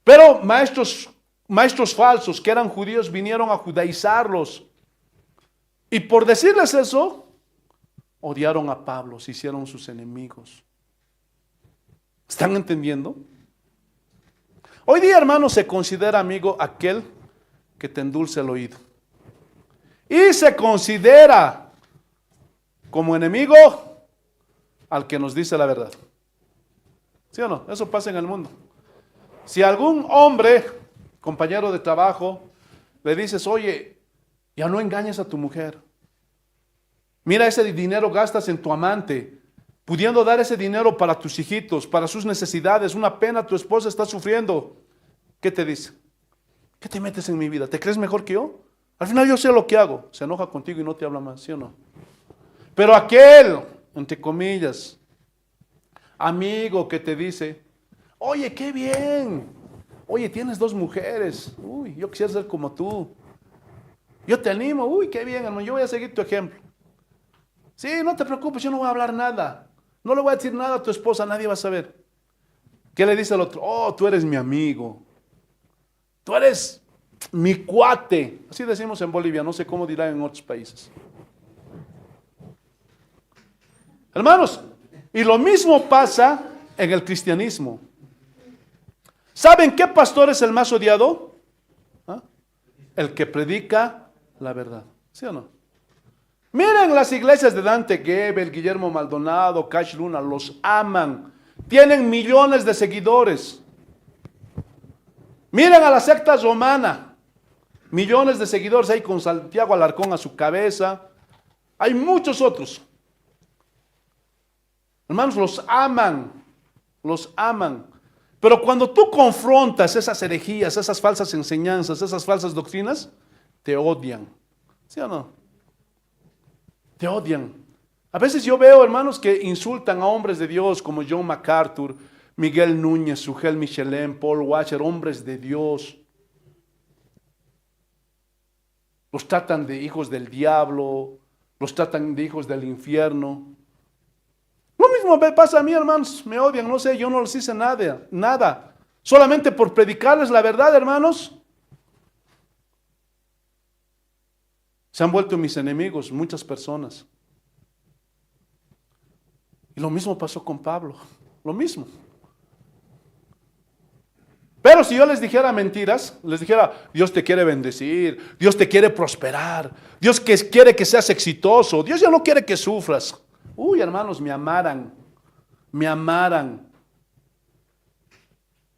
Pero maestros falsos que eran judíos vinieron a judaizarlos. Y por decirles eso, odiaron a Pablo, se hicieron sus enemigos. ¿Están entendiendo? Hoy día, hermano, se considera amigo aquel que te endulce el oído. Y se considera como enemigo al que nos dice la verdad. ¿Sí o no? Eso pasa en el mundo. Si algún hombre, compañero de trabajo, le dices, oye, ya no engañes a tu mujer. Mira, ese dinero gastas en tu amante, pudiendo dar ese dinero para tus hijitos, para sus necesidades. Una pena, tu esposa está sufriendo. ¿Qué te dice? ¿Qué te metes en mi vida? ¿Te crees mejor que yo? Al final yo sé lo que hago. Se enoja contigo y no te habla más, ¿sí o no? Pero aquel, entre comillas, amigo que te dice, oye, qué bien. Oye, tienes 2 mujeres. Uy, yo quisiera ser como tú. Yo te animo. Uy, qué bien, hermano. Yo voy a seguir tu ejemplo. Sí, no te preocupes, yo no voy a hablar nada. No le voy a decir nada a tu esposa, nadie va a saber. ¿Qué le dice al otro? Oh, tú eres mi amigo. Tú eres mi cuate. Así decimos en Bolivia, no sé cómo dirán en otros países. Hermanos, y lo mismo pasa en el cristianismo. ¿Saben qué pastor es el más odiado? El que predica la verdad. ¿Sí o no? Miren las iglesias de Dante Gebel, Guillermo Maldonado, Cash Luna, los aman. Tienen millones de seguidores. Miren a la secta romana. Millones de seguidores ahí con Santiago Alarcón a su cabeza. Hay muchos otros. Hermanos, los aman. Los aman. Pero cuando tú confrontas esas herejías, esas falsas enseñanzas, esas falsas doctrinas, te odian. ¿Sí o no? Te odian. A veces yo veo hermanos que insultan a hombres de Dios como John MacArthur, Miguel Núñez, Sugel Michelin, Paul Washer, hombres de Dios. Los tratan de hijos del diablo, los tratan de hijos del infierno. Lo mismo me pasa a mí, hermanos, me odian, no sé, yo no les hice nada, nada. Solamente por predicarles la verdad, hermanos, se han vuelto mis enemigos muchas personas. Y lo mismo pasó con Pablo, lo mismo. Pero si yo les dijera mentiras, les dijera, Dios te quiere bendecir, Dios te quiere prosperar, Dios quiere que seas exitoso, Dios ya no quiere que sufras. Uy, hermanos, me amaran, me amaran.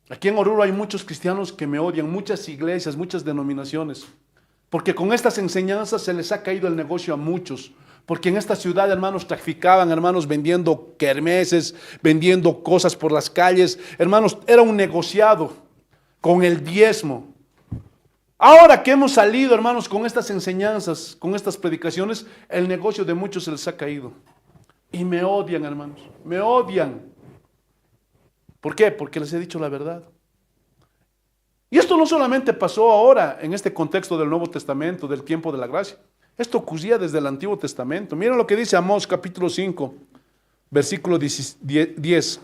Aquí en Oruro hay muchos cristianos que me odian, muchas iglesias, muchas denominaciones, porque con estas enseñanzas se les ha caído el negocio a muchos. Porque en esta ciudad, hermanos, traficaban, hermanos, vendiendo kermeses, vendiendo cosas por las calles. Hermanos, era un negociado con el diezmo. Ahora que hemos salido, hermanos, con estas enseñanzas, con estas predicaciones, el negocio de muchos se les ha caído. Y me odian, hermanos, me odian. ¿Por qué? Porque les he dicho la verdad. Y esto no solamente pasó ahora en este contexto del Nuevo Testamento, del tiempo de la gracia. Esto ocurría desde el Antiguo Testamento. Miren lo que dice Amós capítulo 5, versículo 10.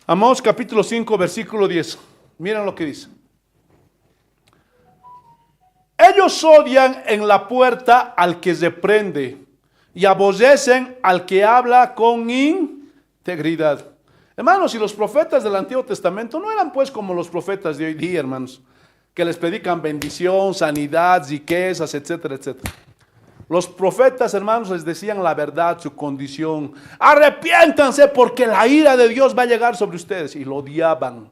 Amós capítulo 5, versículo 10. Miren lo que dice. Ellos odian en la puerta al que reprende y aborrecen al que habla con integridad. Hermanos, y los profetas del Antiguo Testamento no eran pues como los profetas de hoy día, hermanos, que les predican bendición, sanidad, riquezas, etcétera, etcétera. Los profetas, hermanos, les decían la verdad, su condición. Arrepiéntanse porque la ira de Dios va a llegar sobre ustedes. Y lo odiaban,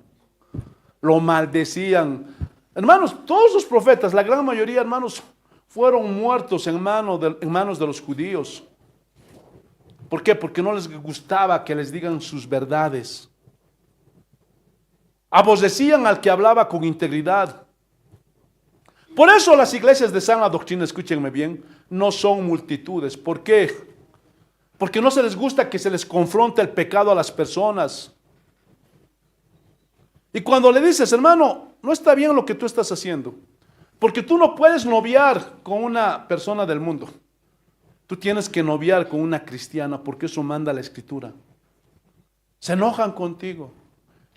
lo maldecían. Hermanos, todos los profetas, la gran mayoría, hermanos, fueron muertos en manos de los judíos. ¿Por qué? Porque no les gustaba que les digan sus verdades. Aborrecían al que hablaba con integridad. Por eso las iglesias de sana doctrina, escúchenme bien, no son multitudes. ¿Por qué? Porque no se les gusta que se les confronte el pecado a las personas. Y cuando le dices, hermano, no está bien lo que tú estás haciendo, porque tú no puedes noviar con una persona del mundo. Tú tienes que noviar con una cristiana, porque eso manda la Escritura. Se enojan contigo.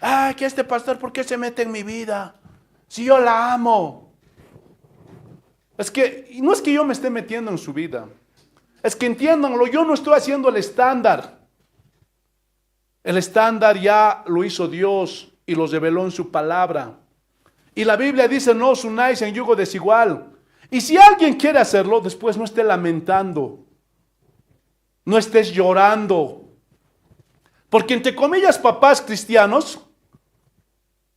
Ay, que este pastor, ¿por qué se mete en mi vida? Si yo la amo. Es que, y no es que yo me esté metiendo en su vida. Es que entiéndanlo, yo no estoy haciendo el estándar. El estándar ya lo hizo Dios y lo reveló en su palabra. Y la Biblia dice, no os unáis en yugo desigual. Y si alguien quiere hacerlo, después no esté lamentando. No estés llorando. Porque entre comillas, papás cristianos,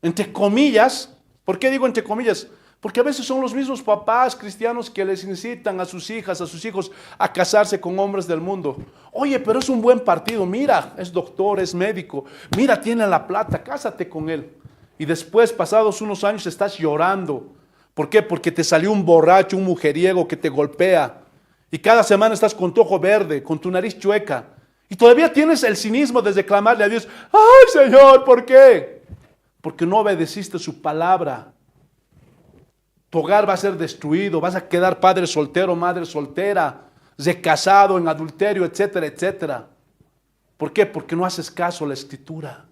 entre comillas, ¿por qué digo entre comillas? Porque a veces son los mismos papás cristianos que les incitan a sus hijas, a sus hijos a casarse con hombres del mundo. Oye, pero es un buen partido, mira, es doctor, es médico, mira, tiene la plata, cásate con él. Y después, pasados unos años, estás llorando. ¿Por qué? Porque te salió un borracho, un mujeriego que te golpea. Y cada semana estás con tu ojo verde, con tu nariz chueca. Y todavía tienes el cinismo de reclamarle a Dios, ¡ay, Señor! ¿Por qué? Porque no obedeciste su palabra. Tu hogar va a ser destruido, vas a quedar padre soltero, madre soltera, recasado, en adulterio, etcétera, etcétera. ¿Por qué? Porque no haces caso a la Escritura.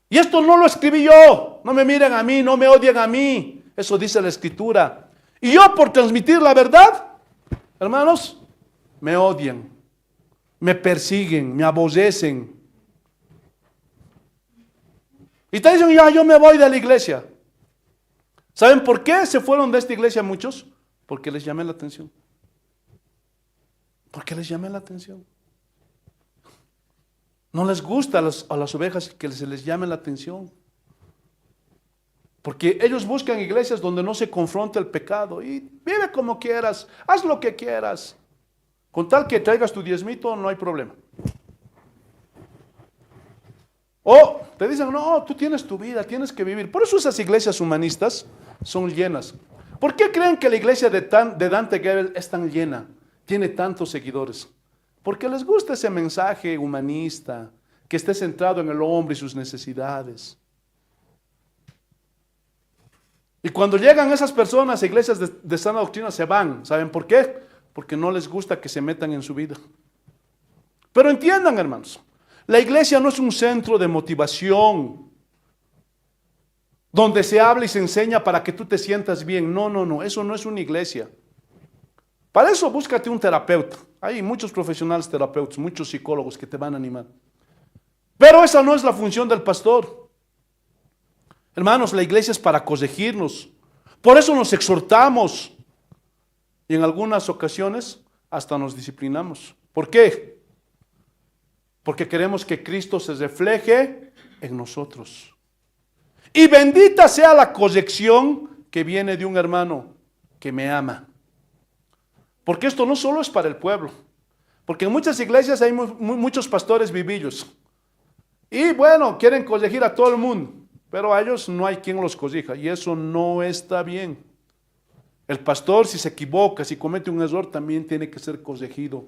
Y esto no lo escribí yo, no me miren a mí, no me odien a mí, eso dice la Escritura. Y yo por transmitir la verdad, hermanos, me odian, me persiguen, me aborrecen. Y te dicen, ya, yo me voy de la iglesia. ¿Saben por qué se fueron de esta iglesia muchos? Porque les llamé la atención. Porque les llamé la atención. No les gusta a las ovejas que se les llame la atención. Porque ellos buscan iglesias donde no se confronta el pecado. Y vive como quieras, haz lo que quieras. Con tal que traigas tu diezmito, no hay problema. O te dicen, no, tú tienes tu vida, tienes que vivir. Por eso esas iglesias humanistas son llenas. ¿Por qué creen que la iglesia de Dante Gebel es tan llena? Tiene tantos seguidores. Porque les gusta ese mensaje humanista, que esté centrado en el hombre y sus necesidades. Y cuando llegan esas personas a iglesias de sana doctrina se van. ¿Saben por qué? Porque no les gusta que se metan en su vida. Pero entiendan, hermanos, la iglesia no es un centro de motivación donde se habla y se enseña para que tú te sientas bien. No, no, no, eso no es una iglesia. Para eso búscate un terapeuta. Hay muchos profesionales terapeutas, muchos psicólogos que te van a animar. Pero esa no es la función del pastor. Hermanos, la iglesia es para corregirnos. Por eso nos exhortamos. Y en algunas ocasiones hasta nos disciplinamos. ¿Por qué? Porque queremos que Cristo se refleje en nosotros. Y bendita sea la corrección que viene de un hermano que me ama. Porque esto no solo es para el pueblo. Porque en muchas iglesias hay muchos pastores vivillos. Y bueno, quieren corregir a todo el mundo. Pero a ellos no hay quien los corrija. Y eso no está bien. El pastor, si se equivoca, si comete un error, también tiene que ser corregido.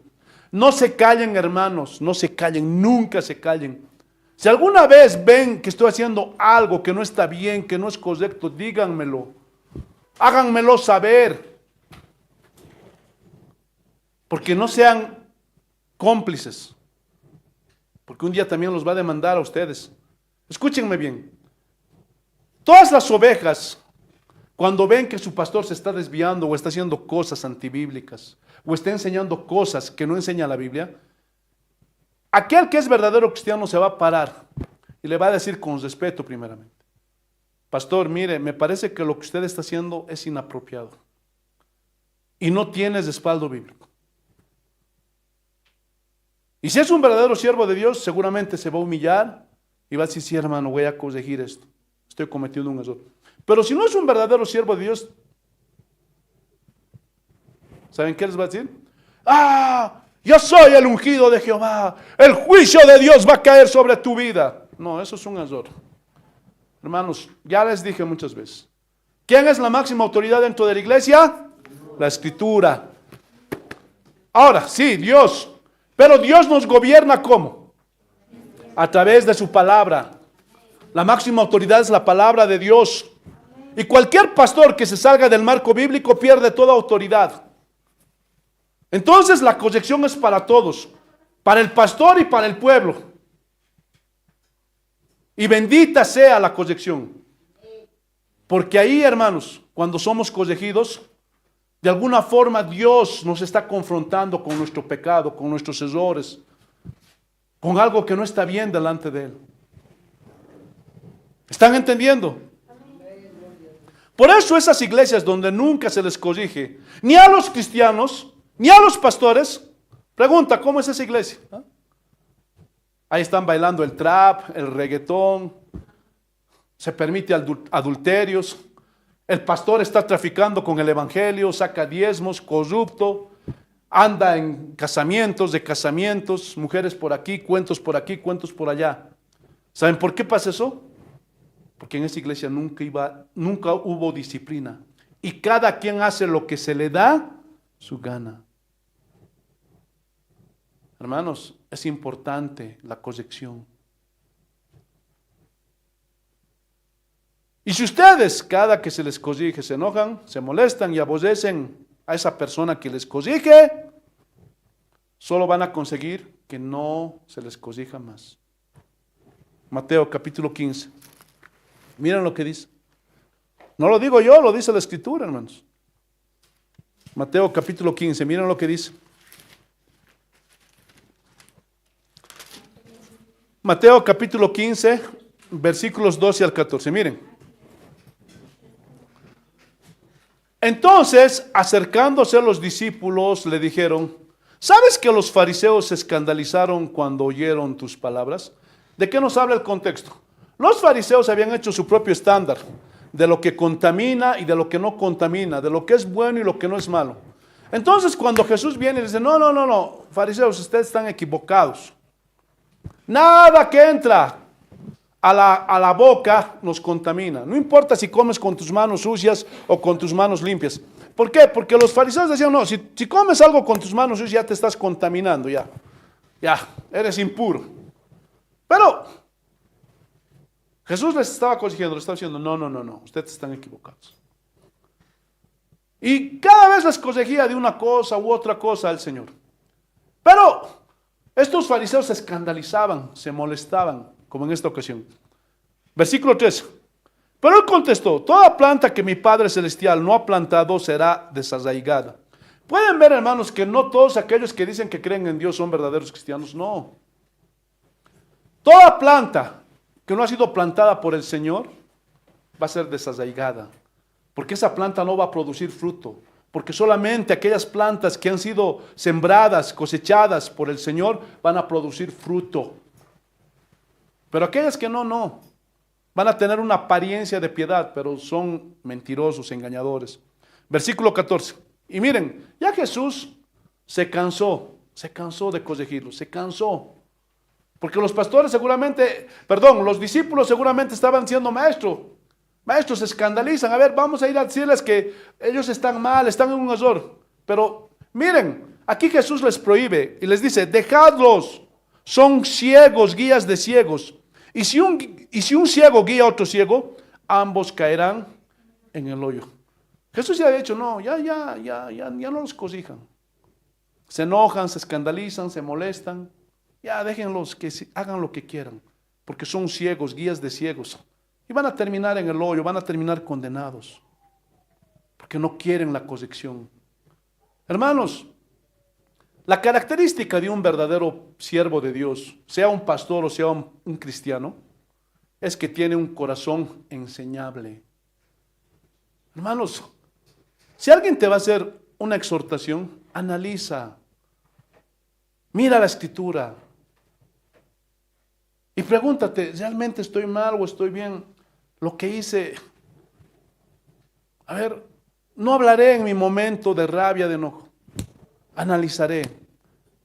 No se callen, hermanos. No se callen. Nunca se callen. Si alguna vez ven que estoy haciendo algo que no está bien, que no es correcto, díganmelo. Háganmelo saber. Porque no sean cómplices. Porque un día también los va a demandar a ustedes. Escúchenme bien. Todas las ovejas, cuando ven que su pastor se está desviando o está haciendo cosas antibíblicas, o está enseñando cosas que no enseña la Biblia, aquel que es verdadero cristiano se va a parar y le va a decir con respeto primeramente: pastor, mire, me parece que lo que usted está haciendo es inapropiado y no tiene respaldo bíblico. Y si es un verdadero siervo de Dios, seguramente se va a humillar y va a decir: sí, hermano, voy a corregir esto, estoy cometiendo un error. Pero si no es un verdadero siervo de Dios, ¿saben qué les va a decir? ¡Ah! Yo soy el ungido de Jehová, el juicio de Dios va a caer sobre tu vida. No, eso es un error. Hermanos, ya les dije muchas veces. ¿Quién es la máxima autoridad dentro de la iglesia? La Escritura. Ahora, sí, Dios. Pero Dios nos gobierna ¿cómo? A través de su palabra. La máxima autoridad es la palabra de Dios. Y cualquier pastor que se salga del marco bíblico pierde toda autoridad. Entonces la corrección es para todos, para el pastor y para el pueblo. Y bendita sea la corrección. Porque ahí, hermanos, cuando somos corregidos, de alguna forma Dios nos está confrontando con nuestro pecado, con nuestros errores, con algo que no está bien delante de Él. ¿Están entendiendo? Por eso esas iglesias donde nunca se les corrige, ni a los cristianos, ni a los pastores, pregunta, ¿cómo es esa iglesia? ¿Ah? Ahí están bailando el trap, el reggaetón, se permite adulterios, el pastor está traficando con el evangelio, saca diezmos, corrupto, anda en casamientos, de casamientos, mujeres por aquí, cuentos por allá. ¿Saben por qué pasa eso? Porque en esa iglesia nunca hubo disciplina. Y cada quien hace lo que se le da su gana. Hermanos, es importante la corrección. Y si ustedes, cada que se les corrige, se enojan, se molestan y aborrecen a esa persona que les corrige, solo van a conseguir que no se les corrija más. Mateo capítulo 15. Miren lo que dice. No lo digo yo, lo dice la Escritura, hermanos. Mateo capítulo 15, miren lo que dice. Mateo capítulo 15, versículos 12 al 14, miren. Entonces, acercándose a los discípulos, le dijeron: ¿Sabes que los fariseos se escandalizaron cuando oyeron tus palabras? ¿De qué nos habla el contexto? Los fariseos habían hecho su propio estándar de lo que contamina y de lo que no contamina, de lo que es bueno y lo que no es malo. Entonces, cuando Jesús viene y dice, no, fariseos, ustedes están equivocados. Nada que entra a la boca nos contamina. No importa si comes con tus manos sucias o con tus manos limpias. ¿Por qué? Porque los fariseos decían, no, si comes algo con tus manos sucias ya te estás contaminando, ya, eres impuro. Pero Jesús les estaba corrigiendo, les estaba diciendo, no, ustedes están equivocados. Y cada vez les corregía de una cosa u otra cosa al Señor. Pero estos fariseos se escandalizaban, se molestaban, como en esta ocasión. Versículo 3. Pero él contestó, toda planta que mi Padre Celestial no ha plantado será desarraigada. Pueden ver, hermanos, que no todos aquellos que dicen que creen en Dios son verdaderos cristianos, no. Toda planta que no ha sido plantada por el Señor va a ser desarraigada, porque esa planta no va a producir fruto, porque solamente aquellas plantas que han sido sembradas, cosechadas por el Señor, van a producir fruto. Pero aquellas que no, van a tener una apariencia de piedad, pero son mentirosos, engañadores. Versículo 14. Y miren, ya Jesús se cansó de corregirlos, se cansó. Porque los pastores los discípulos seguramente estaban diciendo, maestros se escandalizan, a ver, vamos a ir a decirles que ellos están mal, están en un error. Pero miren, aquí Jesús les prohíbe y les dice, dejadlos, son ciegos, guías de ciegos. Y si un ciego guía a otro ciego, ambos caerán en el hoyo. Jesús ya había dicho, no, ya no los corrijan. Se enojan, se escandalizan, se molestan. Ya déjenlos que hagan lo que quieran, porque son ciegos, guías de ciegos. Y van a terminar en el hoyo, van a terminar condenados, porque no quieren la corrección. Hermanos, la característica de un verdadero siervo de Dios, sea un pastor o sea un cristiano, es que tiene un corazón enseñable. Hermanos, si alguien te va a hacer una exhortación, analiza, mira la escritura y pregúntate, ¿realmente estoy mal o estoy bien? Lo que hice, a ver, no hablaré en mi momento de rabia, de enojo. Analizaré,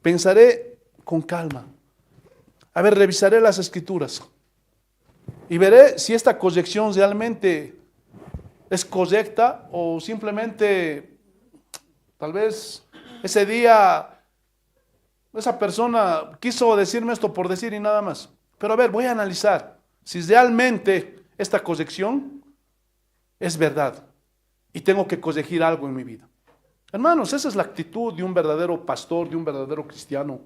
pensaré con calma. A ver, revisaré las escrituras y veré si esta corrección realmente es correcta o simplemente, tal vez ese día esa persona quiso decirme esto por decir y nada más. Pero a ver, voy a analizar si realmente esta corrección es verdad y tengo que corregir algo en mi vida. Hermanos, esa es la actitud de un verdadero pastor, de un verdadero cristiano.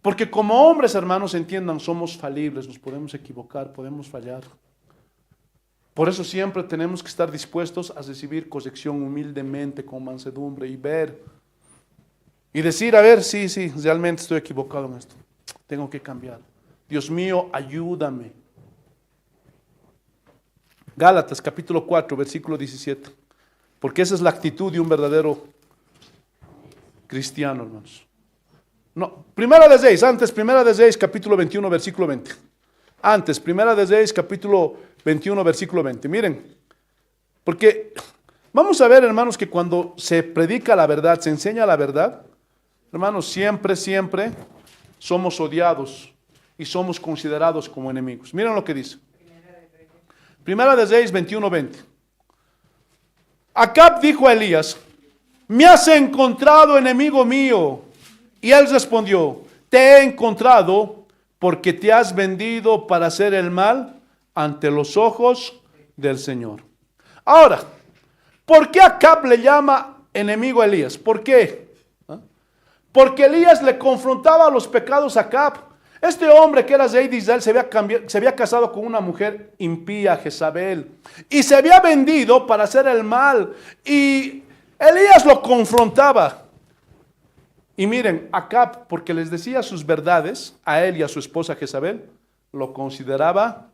Porque como hombres, hermanos, entiendan, somos falibles, nos podemos equivocar, podemos fallar. Por eso siempre tenemos que estar dispuestos a recibir corrección humildemente, con mansedumbre y ver. Y decir, a ver, sí, realmente estoy equivocado en esto. Tengo que cambiar. Dios mío, ayúdame. Gálatas capítulo 4, versículo 17. Porque esa es la actitud de un verdadero cristiano, hermanos. No, Primera de Reyes, capítulo 21, versículo 20. Antes, Primera de Reyes, capítulo 21, versículo 20. Miren, porque vamos a ver, hermanos, que cuando se predica la verdad, se enseña la verdad, hermanos, siempre somos odiados y somos considerados como enemigos. Miren lo que dice. Primera de Reyes 21:20. Acab dijo a Elías, me has encontrado, enemigo mío. Y él respondió, te he encontrado porque te has vendido para hacer el mal ante los ojos del Señor. Ahora, ¿por qué Acab le llama enemigo a Elías? ¿Por qué? Porque Elías le confrontaba los pecados a Acab. Este hombre que era rey de Israel se había casado con una mujer impía, Jezabel, y se había vendido para hacer el mal. Y Elías lo confrontaba. Y miren, Acab, porque les decía sus verdades a él y a su esposa Jezabel, lo consideraba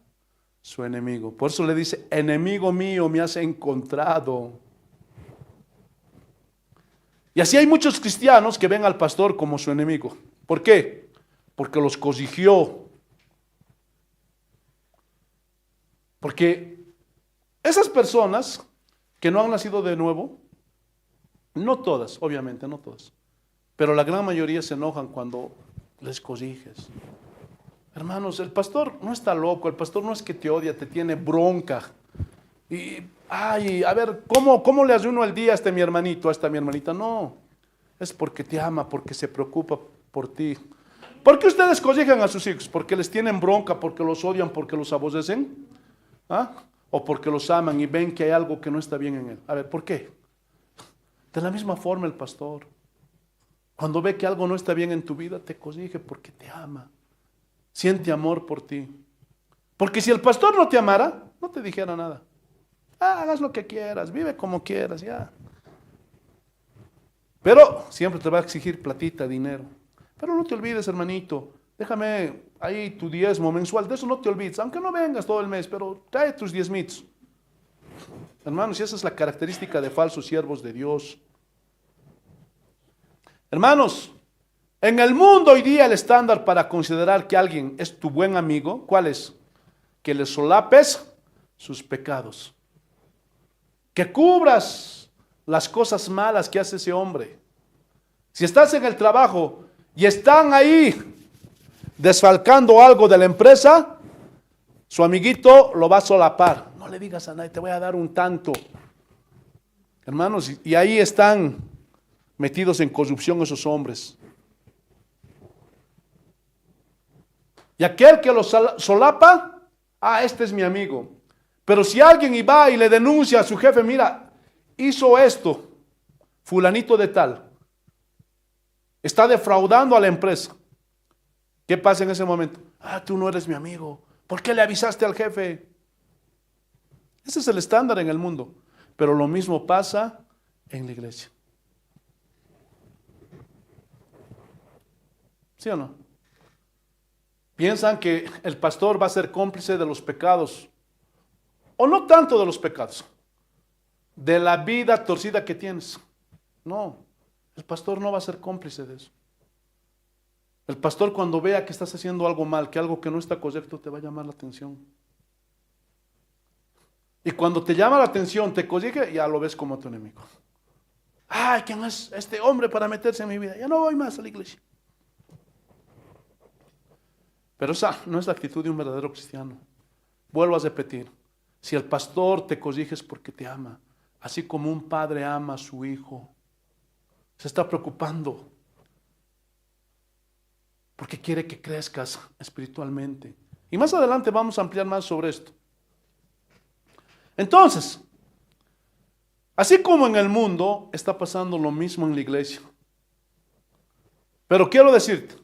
su enemigo. Por eso le dice, enemigo mío, me has encontrado. Y así hay muchos cristianos que ven al pastor como su enemigo. ¿Por qué? Porque los cosigió. Porque esas personas que no han nacido de nuevo, no todas, obviamente, no todas, pero la gran mayoría se enojan cuando les cosiges. Hermanos, el pastor no está loco, el pastor no es que te odia, te tiene bronca. Y, ay, a ver, ¿cómo le hace uno el día a este mi hermanito, a esta mi hermanita? No, es porque te ama, porque se preocupa por ti. ¿Por qué ustedes cosijan a sus hijos? ¿Porque les tienen bronca, porque los odian, porque los aborrecen? ¿Ah? ¿O porque los aman y ven que hay algo que no está bien en él? A ver, ¿por qué? De la misma forma el pastor, cuando ve que algo no está bien en tu vida, te cosige porque te ama. Siente amor por ti. Porque si el pastor no te amara, no te dijera nada. Ah, hagas lo que quieras, vive como quieras, ya. Pero siempre te va a exigir platita, dinero. Pero no te olvides, hermanito, déjame ahí tu diezmo mensual, de eso no te olvides, aunque no vengas todo el mes, pero trae tus diezmitos. Hermanos, y esa es la característica de falsos siervos de Dios. Hermanos, en el mundo hoy día el estándar para considerar que alguien es tu buen amigo, ¿cuál es? Que le solapes sus pecados. Que cubras las cosas malas que hace ese hombre. Si estás en el trabajo y están ahí desfalcando algo de la empresa, su amiguito lo va a solapar. No le digas a nadie, te voy a dar un tanto. Hermanos, y ahí están metidos en corrupción esos hombres. Y aquel que lo solapa, este es mi amigo. Pero si alguien y va y le denuncia a su jefe, mira, hizo esto, fulanito de tal, está defraudando a la empresa. ¿Qué pasa en ese momento? Tú no eres mi amigo. ¿Por qué le avisaste al jefe? Ese es el estándar en el mundo. Pero lo mismo pasa en la iglesia. ¿Sí o no? Piensan que el pastor va a ser cómplice de los pecados. O no tanto de los pecados. De la vida torcida que tienes. No, el pastor no va a ser cómplice de eso. El pastor cuando vea que estás haciendo algo mal, que algo que no está correcto, te va a llamar la atención. Y cuando te llama la atención, te corrige, ya lo ves como tu enemigo. Ay, ¿quién es este hombre para meterse en mi vida? Ya no voy más a la iglesia. Pero esa no es la actitud de un verdadero cristiano. Vuelvo a repetir, si el pastor te corrige es porque te ama, así como un padre ama a su hijo. Se está preocupando porque quiere que crezcas espiritualmente. Y más adelante vamos a ampliar más sobre esto. Entonces, así como en el mundo, está pasando lo mismo en la iglesia. Pero quiero decirte,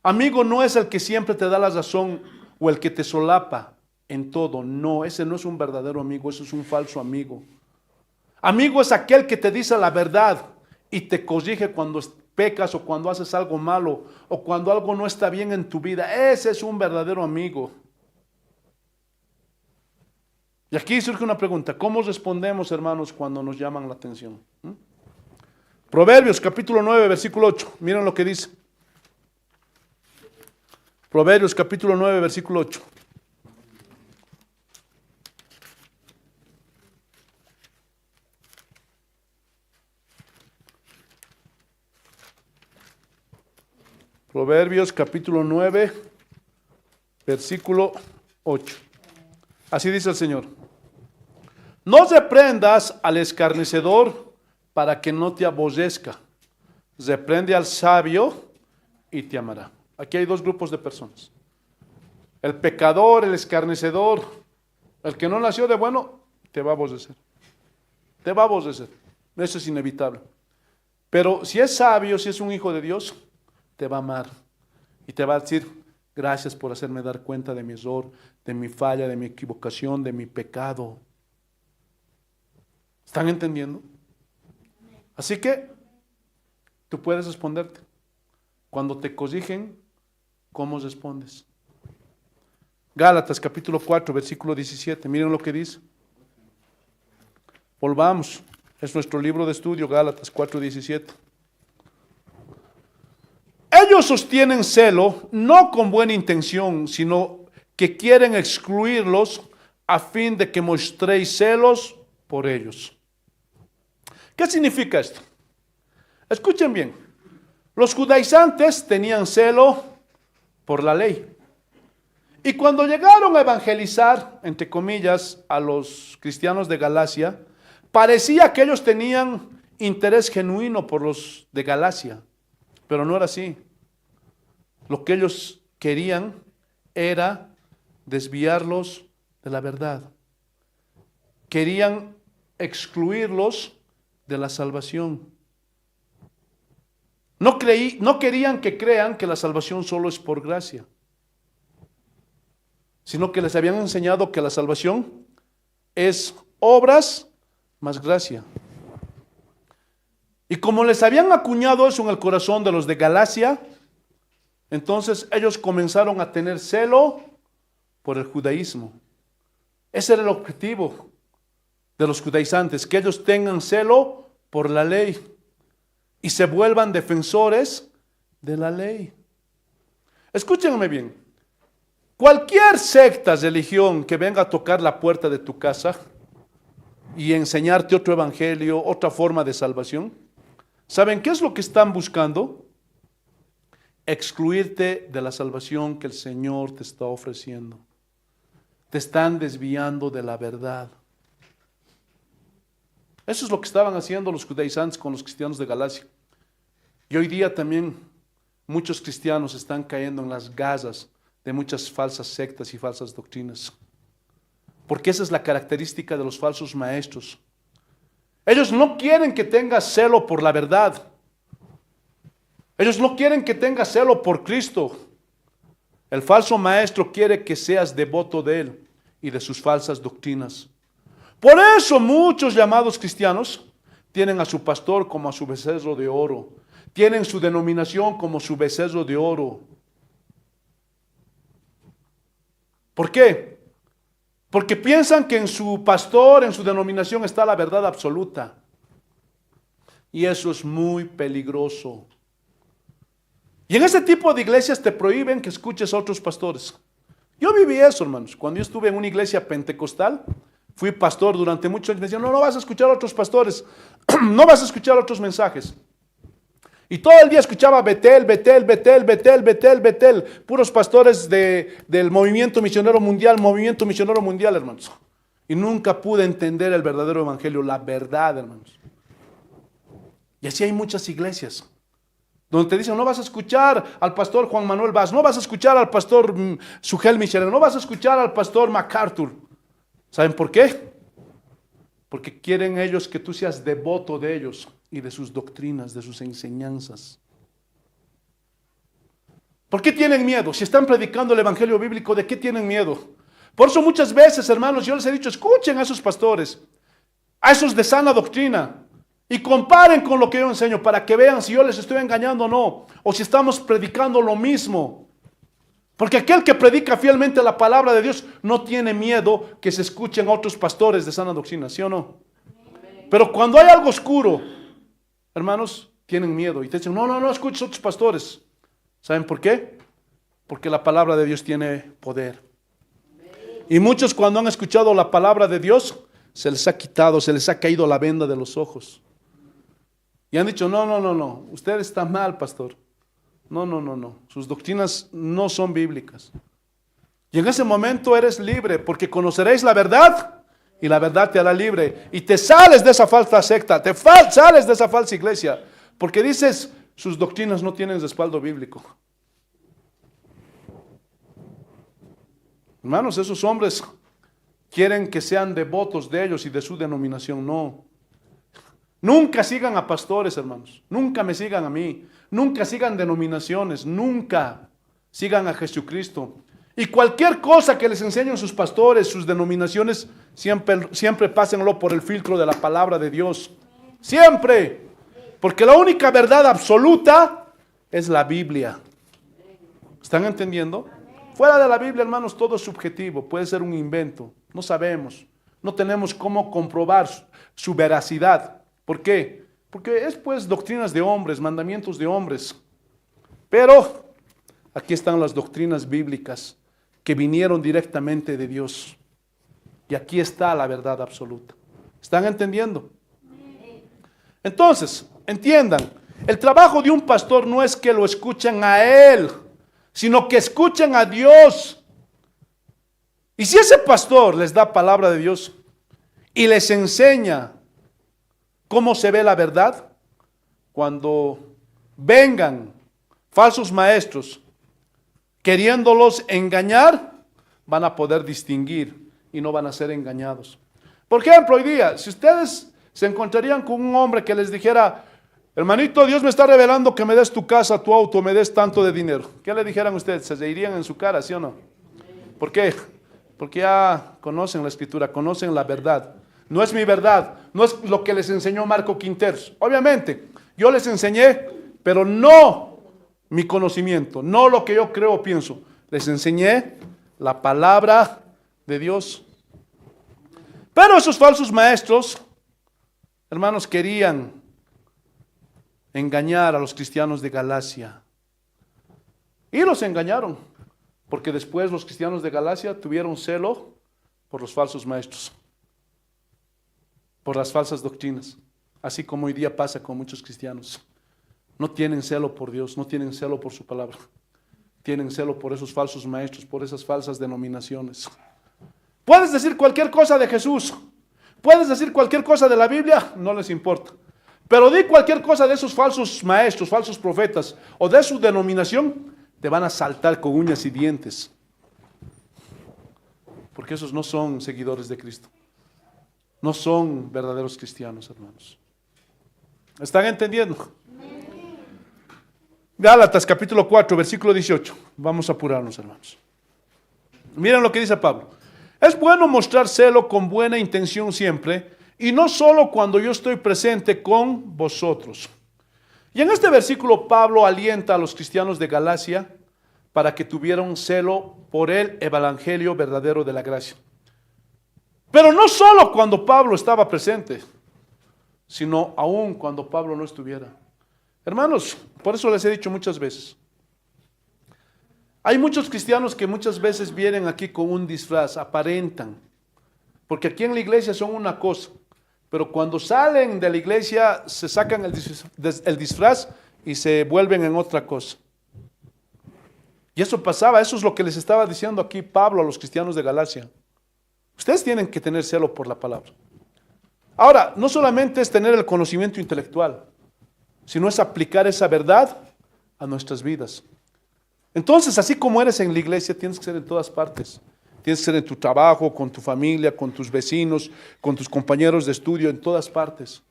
amigo no es el que siempre te da la razón o el que te solapa en todo. No, ese no es un verdadero amigo, ese es un falso amigo. Amigo es aquel que te dice la verdad y te corrige cuando pecas o cuando haces algo malo o cuando algo no está bien en tu vida. Ese es un verdadero amigo. Y aquí surge una pregunta, ¿cómo respondemos, hermanos, cuando nos llaman la atención? Proverbios capítulo 9, versículo 8, miren lo que dice. Proverbios capítulo 9, versículo 8. Proverbios capítulo 9, versículo 8. Así dice el Señor. No reprendas al escarnecedor para que no te aborrezca. Reprende al sabio y te amará. Aquí hay dos grupos de personas. El pecador, el escarnecedor, el que no nació de bueno, te va a aborrecer. Te va a aborrecer. Eso es inevitable. Pero si es sabio, si es un hijo de Dios, te va a amar. Y te va a decir, gracias por hacerme dar cuenta de mi error, de mi falla, de mi equivocación, de mi pecado. ¿Están entendiendo? Así que tú puedes responderte. Cuando te corrigen, ¿cómo respondes? Gálatas capítulo 4, versículo 17. Miren lo que dice. Volvamos. Es nuestro libro de estudio, Gálatas 4:17. Ellos sostienen celo no con buena intención, sino que quieren excluirlos a fin de que mostréis celos por ellos. ¿Qué significa esto? Escuchen bien. Los judaizantes tenían celo por la ley. Y cuando llegaron a evangelizar, entre comillas, a los cristianos de Galacia, parecía que ellos tenían interés genuino por los de Galacia, pero no era así. Lo que ellos querían era desviarlos de la verdad. Querían excluirlos de la salvación. No querían que crean que la salvación solo es por gracia, sino que les habían enseñado que la salvación es obras más gracia. Y como les habían acuñado eso en el corazón de los de Galacia, entonces ellos comenzaron a tener celo por el judaísmo. Ese era el objetivo de los judaizantes, que ellos tengan celo por la ley y se vuelvan defensores de la ley. Escúchenme bien. Cualquier secta, religión que venga a tocar la puerta de tu casa y enseñarte otro evangelio, otra forma de salvación, ¿saben qué es lo que están buscando? Excluirte de la salvación que el Señor te está ofreciendo. Te están desviando de la verdad. Eso es lo que estaban haciendo los judaizantes con los cristianos de Galacia. Y hoy día también muchos cristianos están cayendo en las gazas de muchas falsas sectas y falsas doctrinas. Porque esa es la característica de los falsos maestros. Ellos no quieren que tengas celo por la verdad. Ellos no quieren que tengas celo por Cristo. El falso maestro quiere que seas devoto de él y de sus falsas doctrinas. Por eso muchos llamados cristianos tienen a su pastor como a su becerro de oro. Tienen su denominación como su becerro de oro. ¿Por qué? Porque piensan que en su pastor, en su denominación está la verdad absoluta. Y eso es muy peligroso. Y en ese tipo de iglesias te prohíben que escuches a otros pastores. Yo viví eso, hermanos. Cuando yo estuve en una iglesia pentecostal, fui pastor durante muchos años. Me decían, no vas a escuchar a otros pastores. No vas a escuchar otros mensajes. Y todo el día escuchaba Betel, Betel, Betel, Betel, Betel, Betel. Puros pastores del movimiento misionero mundial, hermanos. Y nunca pude entender el verdadero evangelio, la verdad, hermanos. Y así hay muchas iglesias donde te dicen, no vas a escuchar al pastor Juan Manuel Vaz, no vas a escuchar al pastor Sugel Michel, no vas a escuchar al pastor MacArthur. ¿Saben por qué? Porque quieren ellos que tú seas devoto de ellos y de sus doctrinas, de sus enseñanzas. ¿Por qué tienen miedo? Si están predicando el evangelio bíblico, ¿de qué tienen miedo? Por eso muchas veces, hermanos, yo les he dicho, escuchen a esos pastores, a esos de sana doctrina, y comparen con lo que yo enseño para que vean si yo les estoy engañando o no, o si estamos predicando lo mismo. Porque aquel que predica fielmente la palabra de Dios no tiene miedo que se escuchen a otros pastores de sana doctrina, ¿sí o no? Pero cuando hay algo oscuro, hermanos, tienen miedo y te dicen, no escuches a otros pastores. ¿Saben por qué? Porque la palabra de Dios tiene poder. Y muchos cuando han escuchado la palabra de Dios, se les ha quitado, se les ha caído la venda de los ojos. Y han dicho, no, usted está mal, pastor. No, sus doctrinas no son bíblicas. Y en ese momento eres libre, porque conoceréis la verdad y la verdad te hará libre. Y te sales de esa falsa secta, sales de esa falsa iglesia, porque dices, sus doctrinas no tienen respaldo bíblico. Hermanos, esos hombres quieren que sean devotos de ellos y de su denominación, no. Nunca sigan a pastores, hermanos. Nunca me sigan a mí. Nunca sigan denominaciones. Nunca sigan a Jesucristo. Y cualquier cosa que les enseñen sus pastores, sus denominaciones, siempre pásenlo por el filtro de la palabra de Dios. Siempre. Porque la única verdad absoluta es la Biblia. ¿Están entendiendo? Fuera de la Biblia, hermanos, todo es subjetivo. Puede ser un invento. No sabemos. No tenemos cómo comprobar su veracidad. ¿Por qué? Porque es pues doctrinas de hombres, mandamientos de hombres. Pero aquí están las doctrinas bíblicas que vinieron directamente de Dios. Y aquí está la verdad absoluta. ¿Están entendiendo? Entonces, entiendan, el trabajo de un pastor no es que lo escuchen a él, sino que escuchen a Dios. Y si ese pastor les da palabra de Dios y les enseña cómo se ve la verdad, cuando vengan falsos maestros queriéndolos engañar, van a poder distinguir y no van a ser engañados. Por ejemplo, hoy día, si ustedes se encontrarían con un hombre que les dijera, hermanito, Dios me está revelando que me des tu casa, tu auto, me des tanto de dinero, ¿qué le dijeran ustedes? ¿Se reirían en su cara, sí o no? ¿Por qué? Porque ya conocen la escritura, conocen la verdad. No es mi verdad, no es lo que les enseñó Marco Quinteros. Obviamente, yo les enseñé, pero no mi conocimiento, no lo que yo creo o pienso. Les enseñé la palabra de Dios. Pero esos falsos maestros, hermanos, querían engañar a los cristianos de Galacia. Y los engañaron, porque después los cristianos de Galacia tuvieron celo por los falsos maestros, por las falsas doctrinas, así como hoy día pasa con muchos cristianos. No tienen celo por Dios, no tienen celo por su palabra, tienen celo por esos falsos maestros, por esas falsas denominaciones. Puedes decir cualquier cosa de Jesús, puedes decir cualquier cosa de la Biblia, no les importa. Pero di cualquier cosa de esos falsos maestros, falsos profetas o de su denominación, te van a saltar con uñas y dientes. Porque esos no son seguidores de Cristo. No son verdaderos cristianos, hermanos. ¿Están entendiendo? Gálatas capítulo 4, versículo 18. Vamos a apurarnos, hermanos. Miren lo que dice Pablo. Es bueno mostrar celo con buena intención siempre, y no solo cuando yo estoy presente con vosotros. Y en este versículo Pablo alienta a los cristianos de Galacia para que tuvieran celo por el evangelio verdadero de la gracia. Pero no solo cuando Pablo estaba presente, sino aún cuando Pablo no estuviera. Hermanos, por eso les he dicho muchas veces, hay muchos cristianos que muchas veces vienen aquí con un disfraz, aparentan, porque aquí en la iglesia son una cosa, pero cuando salen de la iglesia se sacan el disfraz y se vuelven en otra cosa. Y eso pasaba, eso es lo que les estaba diciendo aquí Pablo a los cristianos de Galacia. Ustedes tienen que tener celo por la palabra. Ahora, no solamente es tener el conocimiento intelectual, sino es aplicar esa verdad a nuestras vidas. Entonces, así como eres en la iglesia, tienes que ser en todas partes. Tienes que ser en tu trabajo, con tu familia, con tus vecinos, con tus compañeros de estudio, en todas partes.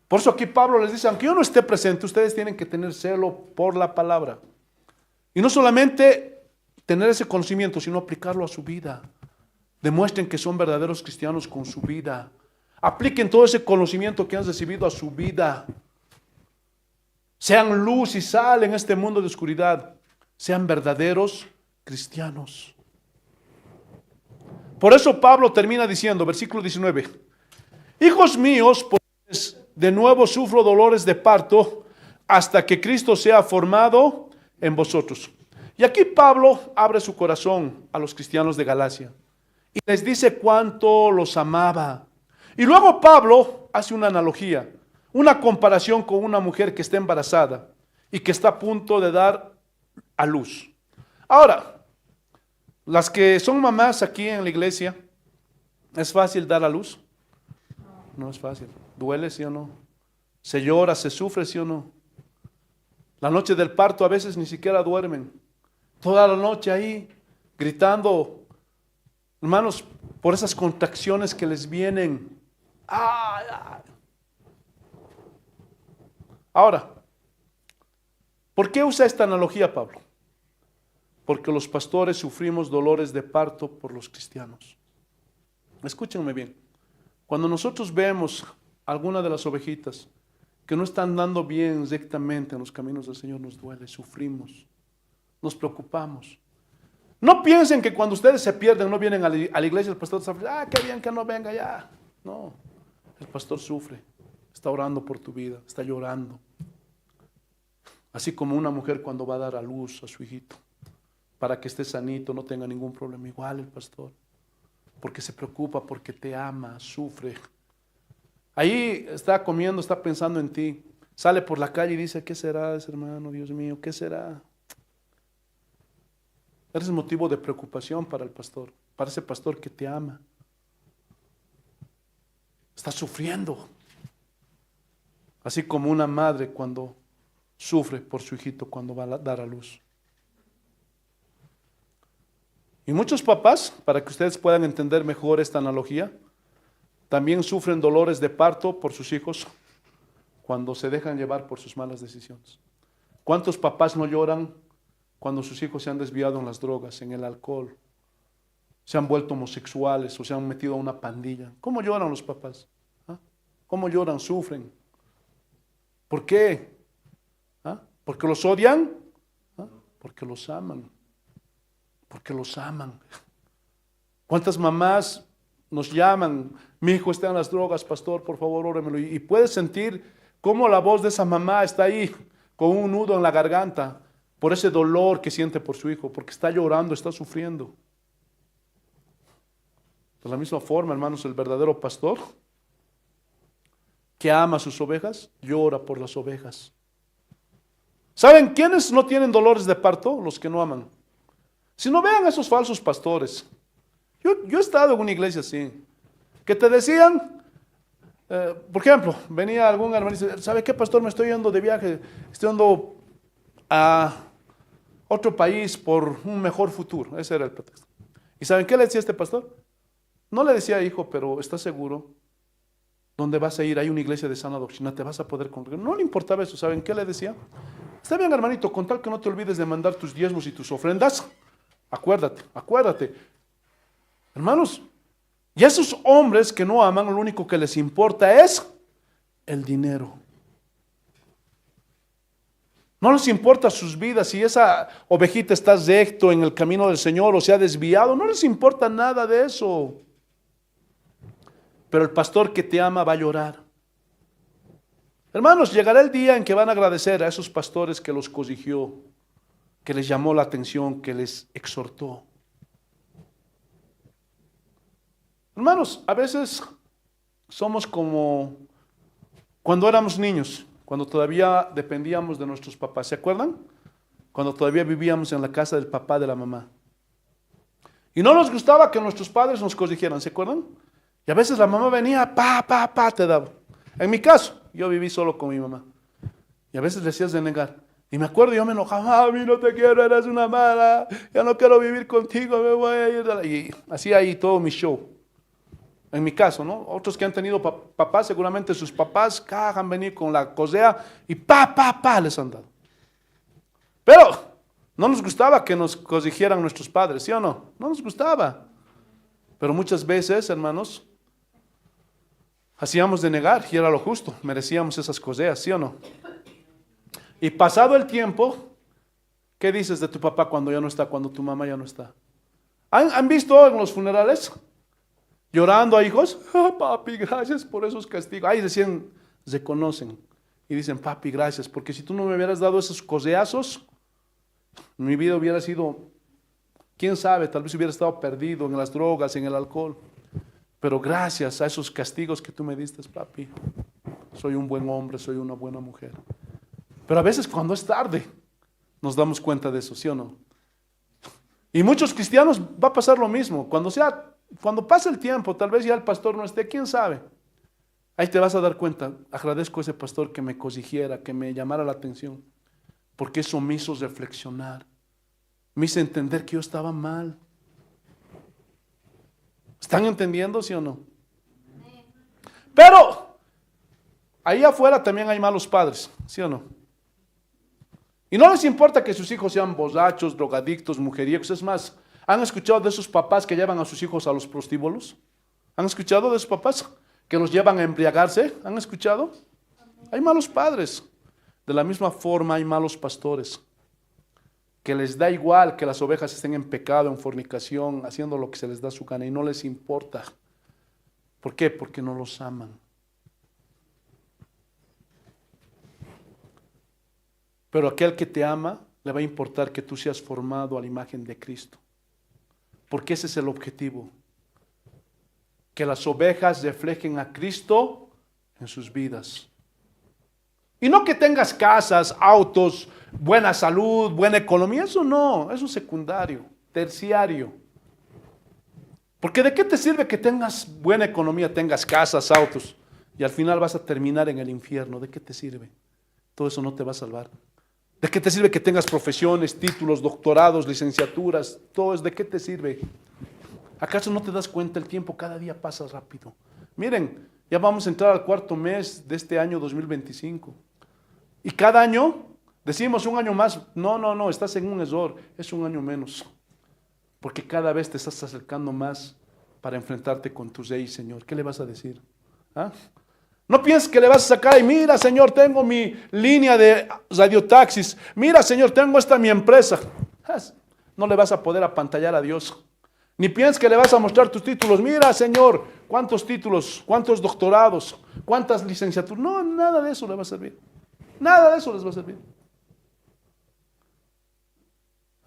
Por eso aquí Pablo les dice, aunque yo no esté presente, ustedes tienen que tener celo por la palabra. Y no solamente tener ese conocimiento, sino aplicarlo a su vida. Demuestren que son verdaderos cristianos con su vida. Apliquen todo ese conocimiento que han recibido a su vida. Sean luz y sal en este mundo de oscuridad. Sean verdaderos cristianos. Por eso Pablo termina diciendo, versículo 19, hijos míos, pues de nuevo sufro dolores de parto hasta que Cristo sea formado en vosotros. Y aquí Pablo abre su corazón a los cristianos de Galacia y les dice cuánto los amaba. Y luego Pablo hace una analogía, una comparación con una mujer que está embarazada y que está a punto de dar a luz. Ahora, las que son mamás aquí en la iglesia, ¿es fácil dar a luz? No es fácil. ¿Duele, sí o no? ¿Se llora, se sufre, sí o no? La noche del parto a veces ni siquiera duermen. Toda la noche ahí, gritando, hermanos, por esas contracciones que les vienen. ¡Ay, ay! Ahora, ¿por qué usa esta analogía Pablo? Porque los pastores sufrimos dolores de parto por los cristianos. Escúchenme bien. Cuando nosotros vemos alguna de las ovejitas que no están dando bien rectamente en los caminos del Señor, nos duele, sufrimos, nos preocupamos. No piensen que cuando ustedes se pierden, no vienen a la iglesia, el pastor está, qué bien que no venga ya. No, el pastor sufre, está orando por tu vida, está llorando. Así como una mujer cuando va a dar a luz a su hijito, para que esté sanito, no tenga ningún problema. Igual el pastor, porque se preocupa, porque te ama, sufre. Ahí está comiendo, está pensando en ti. Sale por la calle y dice, ¿qué será ese hermano? Dios mío, ¿qué será? Eres motivo de preocupación para el pastor, para ese pastor que te ama. Está sufriendo. Así como una madre cuando sufre por su hijito cuando va a dar a luz. Y muchos papás, para que ustedes puedan entender mejor esta analogía, también sufren dolores de parto por sus hijos cuando se dejan llevar por sus malas decisiones. ¿Cuántos papás no lloran cuando sus hijos se han desviado en las drogas, en el alcohol, se han vuelto homosexuales o se han metido a una pandilla? ¿Cómo lloran los papás? ¿Ah? ¿Cómo lloran? Sufren. ¿Por qué? ¿Ah? ¿Porque los odian? ¿Ah? Porque los aman. Porque los aman. ¿Cuántas mamás nos llaman? Mi hijo está en las drogas, pastor, por favor, óremelo. Y puedes sentir cómo la voz de esa mamá está ahí, con un nudo en la garganta, por ese dolor que siente por su hijo, porque está llorando, está sufriendo. De la misma forma, hermanos, el verdadero pastor que ama a sus ovejas, llora por las ovejas. ¿Saben quiénes no tienen dolores de parto? Los que no aman. Si no, vean a esos falsos pastores. Yo he estado en una iglesia así, que te decían, por ejemplo, venía algún hermano y dice, ¿sabe qué, pastor? Me estoy yendo de viaje, estoy yendo a otro país por un mejor futuro. Ese era el pretexto. ¿Y saben qué le decía este pastor? No le decía, hijo, pero ¿estás seguro? ¿Dónde vas a ir? Hay una iglesia de sana doctrina, te vas a poder congregar. No le importaba eso. ¿Saben qué le decía? Está bien, hermanito, con tal que no te olvides de mandar tus diezmos y tus ofrendas. Acuérdate, acuérdate. Hermanos, y esos hombres que no aman, lo único que les importa es el dinero. No les importa sus vidas, si esa ovejita está recto en el camino del Señor o se ha desviado, no les importa nada de eso. Pero el pastor que te ama va a llorar. Hermanos, llegará el día en que van a agradecer a esos pastores que los corrigió, que les llamó la atención, que les exhortó. Hermanos, a veces somos como cuando éramos niños, cuando todavía dependíamos de nuestros papás. ¿Se acuerdan? Cuando todavía vivíamos en la casa del papá, de la mamá. Y no nos gustaba que nuestros padres nos corrigieran, ¿se acuerdan? Y a veces la mamá venía, te daba. En mi caso, yo viví solo con mi mamá. Y a veces le decías de negar. Y me acuerdo, yo me enojaba, a mí no te quiero, eres una mala, ya no quiero vivir contigo, me voy a ir. Y hacía ahí todo mi show. En mi caso, ¿no? Otros que han tenido papás, seguramente sus papás han venido con la cosea y les han dado. Pero no nos gustaba que nos corrigieran nuestros padres, ¿sí o no? No nos gustaba. Pero muchas veces, hermanos, hacíamos de negar y era lo justo, merecíamos esas coseas, ¿sí o no? Y pasado el tiempo, ¿qué dices de tu papá cuando ya no está, cuando tu mamá ya no está? ¿Han visto en los funerales? Llorando a hijos, papi, gracias por esos castigos. Ahí recién se conocen y dicen, papi, gracias, porque si tú no me hubieras dado esos coseazos, mi vida hubiera sido, quién sabe, tal vez hubiera estado perdido en las drogas, en el alcohol. Pero gracias a esos castigos que tú me diste, papi, soy un buen hombre, soy una buena mujer. Pero a veces cuando es tarde, nos damos cuenta de eso, ¿sí o no? Y muchos cristianos va a pasar lo mismo. Cuando pase el tiempo, tal vez ya el pastor no esté, quién sabe. Ahí te vas a dar cuenta, agradezco a ese pastor que me corrigiera, que me llamara la atención, porque eso me hizo reflexionar, me hizo entender que yo estaba mal. ¿Están entendiendo, sí o no? Pero ahí afuera también hay malos padres, ¿sí o no? Y no les importa que sus hijos sean borrachos, drogadictos, mujeriegos. Es más, ¿han escuchado de esos papás que llevan a sus hijos a los prostíbulos? ¿Han escuchado de esos papás que los llevan a embriagarse? ¿Han escuchado? Hay malos padres. De la misma forma hay malos pastores que les da igual que las ovejas estén en pecado, en fornicación, haciendo lo que se les da su gana y no les importa. ¿Por qué? Porque no los aman. Pero aquel que te ama, le va a importar que tú seas formado a la imagen de Cristo. Porque ese es el objetivo. Que las ovejas reflejen a Cristo en sus vidas. Y no que tengas casas, autos, buena salud, buena economía. Eso no, eso es secundario, terciario. Porque ¿de qué te sirve que tengas buena economía, tengas casas, autos, y al final vas a terminar en el infierno? ¿De qué te sirve? Todo eso no te va a salvar. ¿De qué te sirve que tengas profesiones, títulos, doctorados, licenciaturas? Todo es, ¿de qué te sirve? ¿Acaso no te das cuenta? El tiempo cada día pasa rápido. Miren, ya vamos a entrar al cuarto mes de este año 2025. Y cada año, decimos un año más. No, estás en un error. Es un año menos. Porque cada vez te estás acercando más para enfrentarte con tu Rey, Señor. ¿Qué le vas a decir? ¿Ah? No pienses que le vas a sacar y mira, Señor, tengo mi línea de radiotaxis. Mira, Señor, tengo esta mi empresa. No le vas a poder apantallar a Dios. Ni pienses que le vas a mostrar tus títulos. Mira, Señor, cuántos títulos, cuántos doctorados, cuántas licenciaturas. No, nada de eso le va a servir. Nada de eso les va a servir.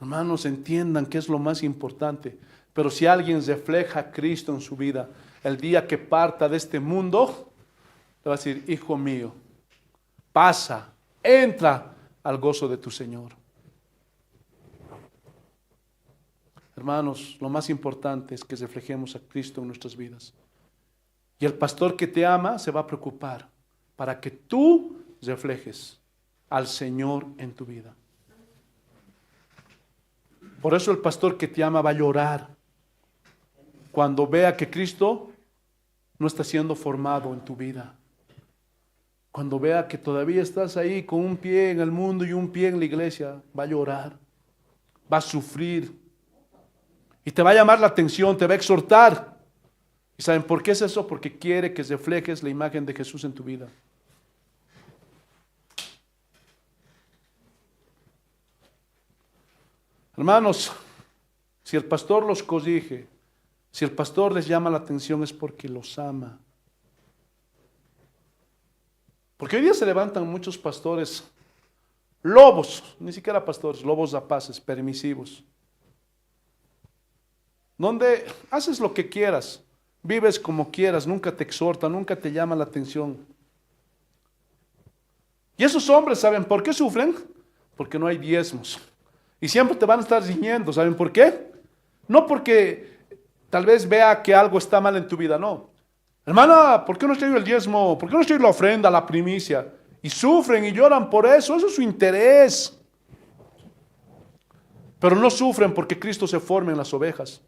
Hermanos, entiendan que es lo más importante. Pero si alguien refleja a Cristo en su vida, el día que parta de este mundo, le va a decir, hijo mío, pasa, entra al gozo de tu Señor. Hermanos, lo más importante es que reflejemos a Cristo en nuestras vidas. Y el pastor que te ama se va a preocupar para que tú reflejes al Señor en tu vida. Por eso el pastor que te ama va a llorar cuando vea que Cristo no está siendo formado en tu vida. Cuando vea que todavía estás ahí con un pie en el mundo y un pie en la iglesia, va a llorar, va a sufrir y te va a llamar la atención, te va a exhortar. ¿Y saben por qué es eso? Porque quiere que reflejes la imagen de Jesús en tu vida. Hermanos, si el pastor los corrige, si el pastor les llama la atención es porque los ama. Porque hoy día se levantan muchos pastores, lobos, ni siquiera pastores, lobos rapaces, permisivos, donde haces lo que quieras, vives como quieras, nunca te exhorta, nunca te llama la atención. Y esos hombres, ¿saben por qué sufren? Porque no hay diezmos. Y siempre te van a estar riñendo, ¿saben por qué? No porque tal vez vea que algo está mal en tu vida, no. Hermana, ¿por qué no estoy el diezmo? ¿Por qué no estoy la ofrenda, la primicia? Y sufren y lloran por eso, eso es su interés. Pero no sufren porque Cristo se forma en las ovejas.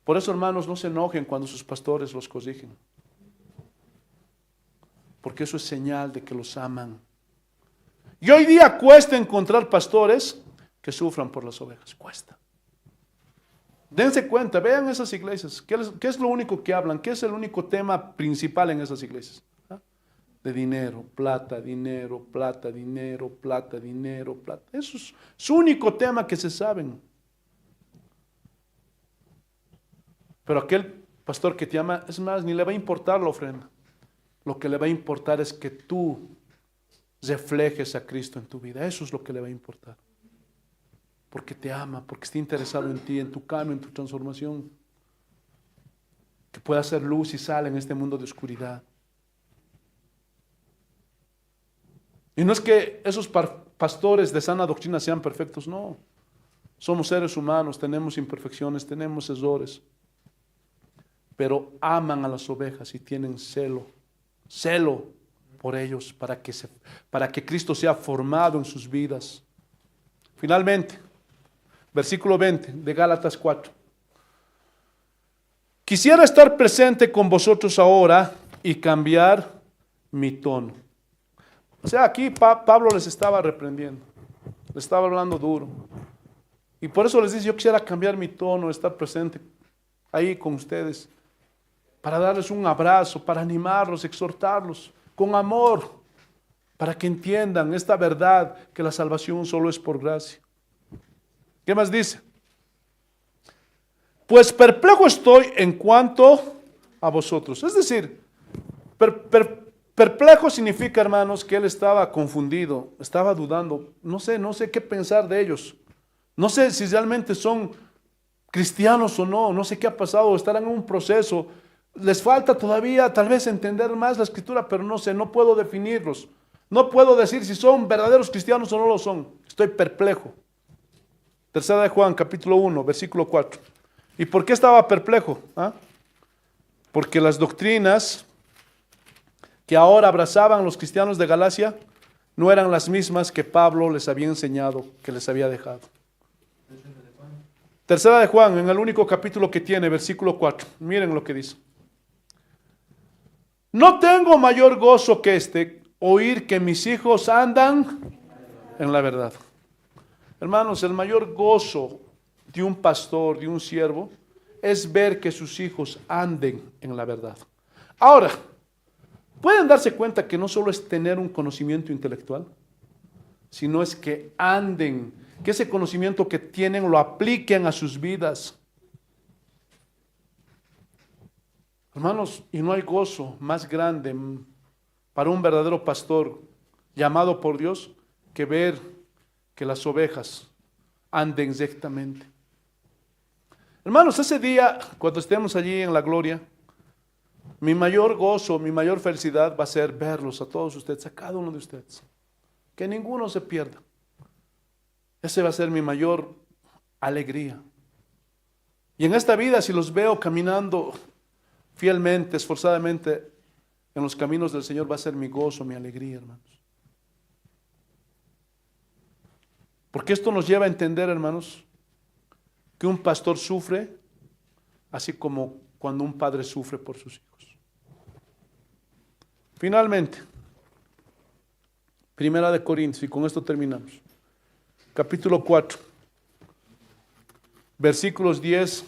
Por eso, hermanos, no se enojen cuando sus pastores los corrigen. Porque eso es señal de que los aman. Y hoy día cuesta encontrar pastores que sufran por las ovejas. Cuesta. Dense cuenta, vean esas iglesias. ¿Qué es lo único que hablan? ¿Qué es el único tema principal en esas iglesias? ¿Ah? De dinero, plata, dinero, plata, dinero, plata, dinero, plata. Eso es su único tema que se saben. Pero aquel pastor que te ama, es más, ni le va a importar la ofrenda. Lo que le va a importar es que tú reflejes a Cristo en tu vida. Eso es lo que le va a importar. Porque te ama, porque está interesado en ti, en tu cambio, en tu transformación. Que pueda ser luz y sal en este mundo de oscuridad. Y no es que esos pastores de sana doctrina sean perfectos, no. Somos seres humanos, tenemos imperfecciones, tenemos errores. Pero aman a las ovejas y tienen celo por ellos, para que Cristo sea formado en sus vidas. Finalmente, versículo 20 de Gálatas 4. Quisiera estar presente con vosotros ahora y cambiar mi tono. O sea, aquí Pablo les estaba reprendiendo, les estaba hablando duro. Y por eso les dice, yo quisiera cambiar mi tono, estar presente ahí con ustedes, para darles un abrazo, para animarlos, exhortarlos con amor, para que entiendan esta verdad, que la salvación solo es por gracia. ¿Qué más dice? Pues perplejo estoy en cuanto a vosotros. Es decir, Perplejo significa, hermanos, que él estaba confundido, estaba dudando. No sé qué pensar de ellos. No sé si realmente son cristianos o no. No sé qué ha pasado, estarán en un proceso. Les falta todavía tal vez entender más la escritura, pero no sé, no puedo definirlos. No puedo decir si son verdaderos cristianos o no lo son. Estoy perplejo. Tercera de Juan, capítulo 1, versículo 4. ¿Y por qué estaba perplejo? ¿Ah? Porque las doctrinas que ahora abrazaban los cristianos de Galacia no eran las mismas que Pablo les había enseñado, que les había dejado. Tercera de Juan, en el único capítulo que tiene, versículo 4. Miren lo que dice. No tengo mayor gozo que este, oír que mis hijos andan en la verdad. Hermanos, el mayor gozo de un pastor, de un siervo, es ver que sus hijos anden en la verdad. Ahora, pueden darse cuenta que no solo es tener un conocimiento intelectual, sino es que anden, que ese conocimiento que tienen lo apliquen a sus vidas. Hermanos, y no hay gozo más grande para un verdadero pastor llamado por Dios que ver que las ovejas anden rectamente. Hermanos, ese día, cuando estemos allí en la gloria, mi mayor gozo, mi mayor felicidad va a ser verlos a todos ustedes, a cada uno de ustedes. Que ninguno se pierda. Ese va a ser mi mayor alegría. Y en esta vida, si los veo caminando fielmente, esforzadamente en los caminos del Señor, va a ser mi gozo, mi alegría, hermanos. Porque esto nos lleva a entender, hermanos, que un pastor sufre, así como cuando un padre sufre por sus hijos. Finalmente, Primera de Corintios, y con esto terminamos. Capítulo 4, versículos 10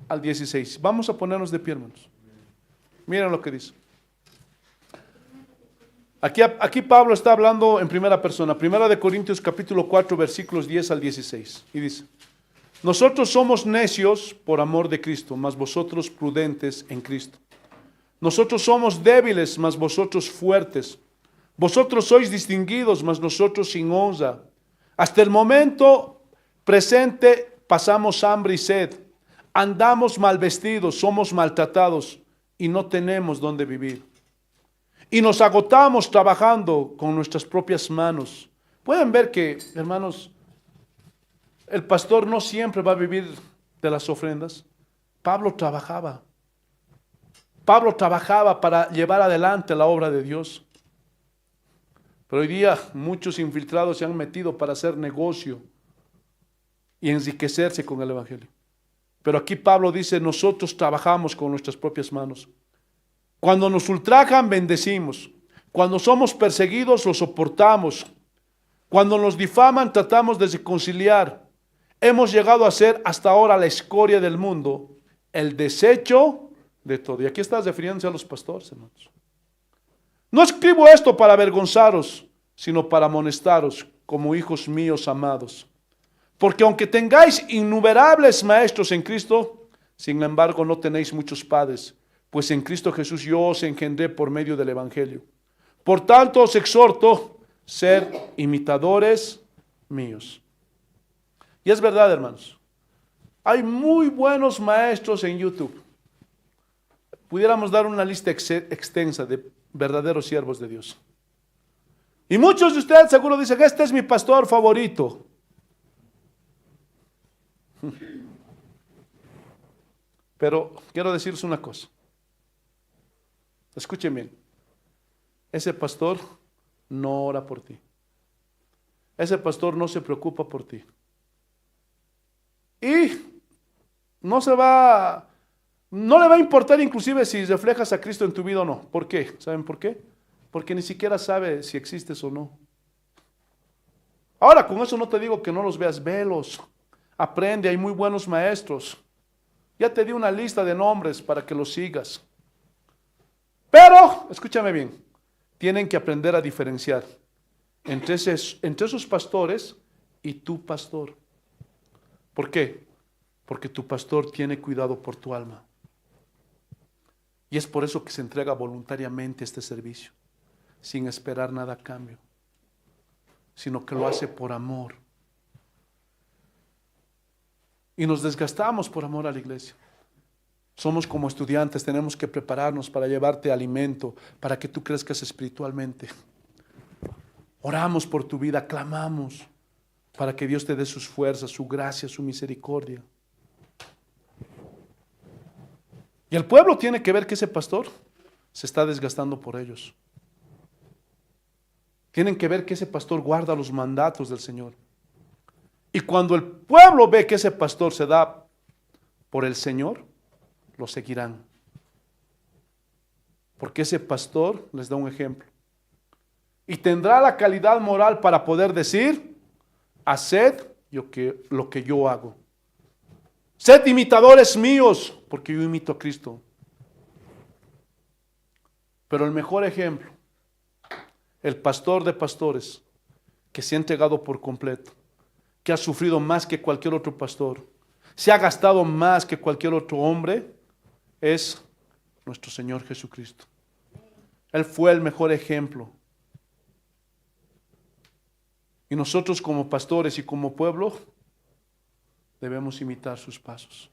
al 16. Vamos a ponernos de pie, hermanos. Miren lo que dice. Aquí Pablo está hablando en primera persona. Primera de Corintios capítulo 4, versículos 10 al 16. Y dice, nosotros somos necios por amor de Cristo, mas vosotros prudentes en Cristo. Nosotros somos débiles, mas vosotros fuertes. Vosotros sois distinguidos, mas nosotros sin honra. Hasta el momento presente pasamos hambre y sed. Andamos mal vestidos, somos maltratados y no tenemos dónde vivir. Y nos agotamos trabajando con nuestras propias manos. Pueden ver que, hermanos, el pastor no siempre va a vivir de las ofrendas. Pablo trabajaba. Pablo trabajaba para llevar adelante la obra de Dios. Pero hoy día muchos infiltrados se han metido para hacer negocio y enriquecerse con el Evangelio. Pero aquí Pablo dice, nosotros trabajamos con nuestras propias manos. Cuando nos ultrajan, bendecimos. Cuando somos perseguidos, lo soportamos. Cuando nos difaman, tratamos de reconciliar. Hemos llegado a ser hasta ahora la escoria del mundo, el desecho de todo. Y aquí está refiriéndose a los pastores, hermanos. No escribo esto para avergonzaros, sino para amonestaros como hijos míos amados. Porque aunque tengáis innumerables maestros en Cristo, sin embargo no tenéis muchos padres, pues en Cristo Jesús yo os engendré por medio del Evangelio. Por tanto os exhorto, ser imitadores míos. Y es verdad, hermanos, hay muy buenos maestros en YouTube. Pudiéramos dar una lista extensa de verdaderos siervos de Dios. Y muchos de ustedes seguro dicen, este es mi pastor favorito. Pero quiero decirles una cosa. Escuchen bien. Ese pastor no ora por ti. Ese pastor no se preocupa por ti. Y no le va a importar inclusive si reflejas a Cristo en tu vida o no. ¿Por qué? ¿Saben por qué? Porque ni siquiera sabe si existes o no. Ahora, con eso no te digo que no los veas, velos. Aprende, hay muy buenos maestros. Ya te di una lista de nombres para que los sigas. Pero, escúchame bien, tienen que aprender a diferenciar entre esos pastores y tu pastor. ¿Por qué? Porque tu pastor tiene cuidado por tu alma. Y es por eso que se entrega voluntariamente este servicio, sin esperar nada a cambio, sino que lo hace por amor. Y nos desgastamos por amor a la iglesia. Somos como estudiantes, tenemos que prepararnos para llevarte alimento, para que tú crezcas espiritualmente. Oramos por tu vida, clamamos para que Dios te dé sus fuerzas, su gracia, su misericordia. Y el pueblo tiene que ver que ese pastor se está desgastando por ellos. Tienen que ver que ese pastor guarda los mandatos del Señor. Y cuando el pueblo ve que ese pastor se da por el Señor, lo seguirán. Porque ese pastor les da un ejemplo. Y tendrá la calidad moral para poder decir, haced lo que yo hago. Sed imitadores míos, porque yo imito a Cristo. Pero el mejor ejemplo, el pastor de pastores, que se ha entregado por completo, que ha sufrido más que cualquier otro pastor, se ha gastado más que cualquier otro hombre, es nuestro Señor Jesucristo. Él fue el mejor ejemplo. Y nosotros como pastores y como pueblo debemos imitar sus pasos.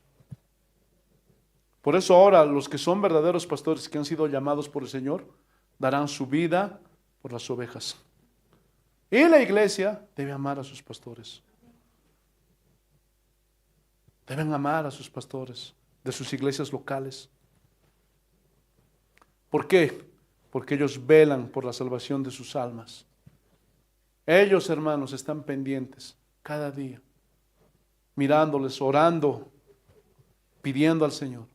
Por eso ahora los que son verdaderos pastores que han sido llamados por el Señor darán su vida por las ovejas. Y la iglesia debe amar a sus pastores. Deben amar a sus pastores de sus iglesias locales. ¿Por qué? Porque ellos velan por la salvación de sus almas. Ellos, hermanos, están pendientes cada día, mirándoles, orando, pidiendo al Señor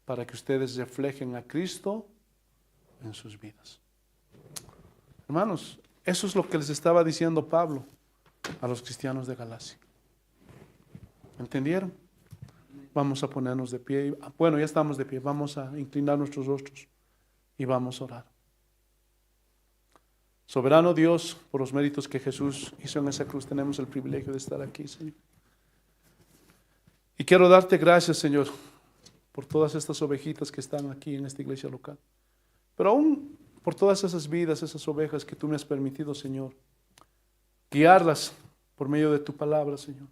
para que ustedes reflejen a Cristo en sus vidas. Hermanos, eso es lo que les estaba diciendo Pablo a los cristianos de Galacia. ¿Entendieron? Vamos a ponernos de pie. Bueno, ya estamos de pie. Vamos a inclinar nuestros rostros y vamos a orar. Soberano Dios, por los méritos que Jesús hizo en esa cruz, tenemos el privilegio de estar aquí, Señor. Y quiero darte gracias, Señor, por todas estas ovejitas que están aquí en esta iglesia local. Pero aún por todas esas vidas, esas ovejas que tú me has permitido, Señor, guiarlas por medio de tu palabra, Señor.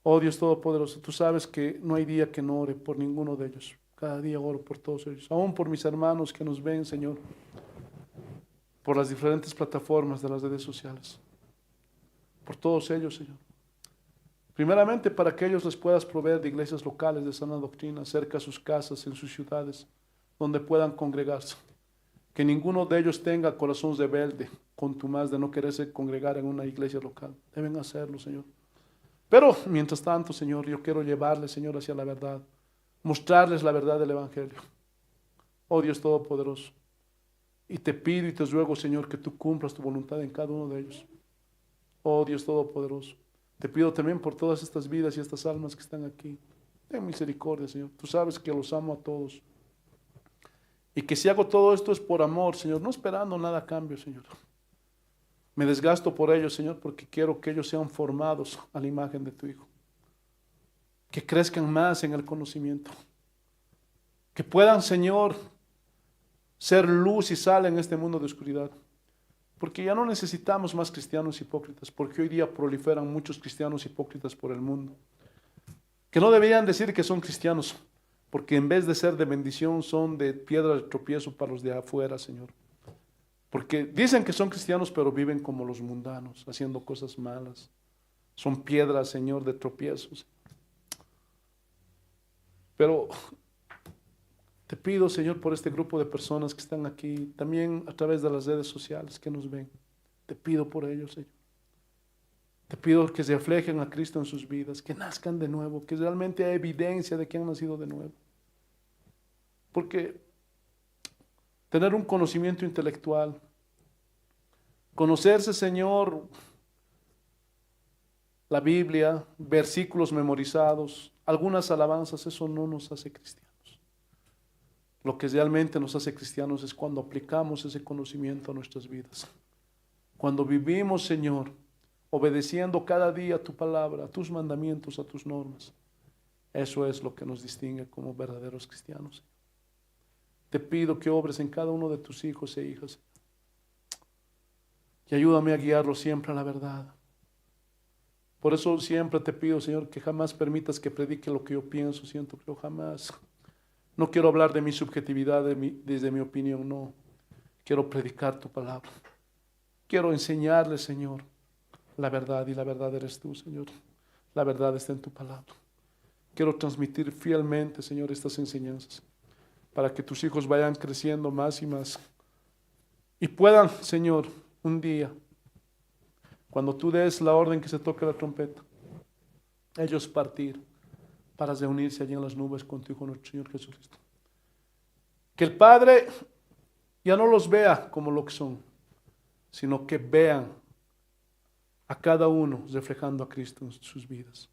Oh Dios Todopoderoso, tú sabes que no hay día que no ore por ninguno de ellos. Cada día oro por todos ellos, aún por mis hermanos que nos ven, Señor, por las diferentes plataformas de las redes sociales. Por todos ellos, Señor. Primeramente para que ellos les puedas proveer de iglesias locales de sana doctrina, cerca a sus casas, en sus ciudades, donde puedan congregarse. Que ninguno de ellos tenga corazón rebelde, contumaz de no quererse congregar en una iglesia local. Deben hacerlo, Señor. Pero, mientras tanto, Señor, yo quiero llevarles, Señor, hacia la verdad. Mostrarles la verdad del Evangelio. Oh Dios Todopoderoso. Y te pido y te ruego, Señor, que tú cumplas tu voluntad en cada uno de ellos. Oh Dios Todopoderoso. Te pido también por todas estas vidas y estas almas que están aquí. Ten misericordia, Señor. Tú sabes que los amo a todos. Y que si hago todo esto es por amor, Señor, no esperando nada a cambio, Señor. Me desgasto por ellos, Señor, porque quiero que ellos sean formados a la imagen de tu Hijo. Que crezcan más en el conocimiento. Que puedan, Señor, ser luz y sal en este mundo de oscuridad. Porque ya no necesitamos más cristianos hipócritas, porque hoy día proliferan muchos cristianos hipócritas por el mundo. Que no deberían decir que son cristianos, porque en vez de ser de bendición son de piedra de tropiezo para los de afuera, Señor. Porque dicen que son cristianos, pero viven como los mundanos, haciendo cosas malas. Son piedras, Señor, de tropiezos. Pero te pido, Señor, por este grupo de personas que están aquí, también a través de las redes sociales que nos ven. Te pido por ellos, Señor. Te pido que se reflejen a Cristo en sus vidas, que nazcan de nuevo, que realmente haya evidencia de que han nacido de nuevo. Porque tener un conocimiento intelectual, conocerse, Señor, la Biblia, versículos memorizados, algunas alabanzas, eso no nos hace cristianos. Lo que realmente nos hace cristianos es cuando aplicamos ese conocimiento a nuestras vidas. Cuando vivimos, Señor, obedeciendo cada día a tu palabra, a tus mandamientos, a tus normas. Eso es lo que nos distingue como verdaderos cristianos. Te pido que obres en cada uno de tus hijos e hijas. Y ayúdame a guiarlos siempre a la verdad. Por eso siempre te pido, Señor, que jamás permitas que predique lo que yo pienso, siento, pero jamás. No quiero hablar de mi subjetividad, desde mi opinión, no. Quiero predicar tu palabra. Quiero enseñarles, Señor, la verdad, y la verdad eres tú, Señor. La verdad está en tu palabra. Quiero transmitir fielmente, Señor, estas enseñanzas, para que tus hijos vayan creciendo más y más. Y puedan, Señor, un día, cuando tú des la orden que se toque la trompeta, ellos partir para reunirse allí en las nubes con tu Hijo nuestro Señor Jesucristo. Que el Padre ya no los vea como lo que son, sino que vean a cada uno reflejando a Cristo en sus vidas.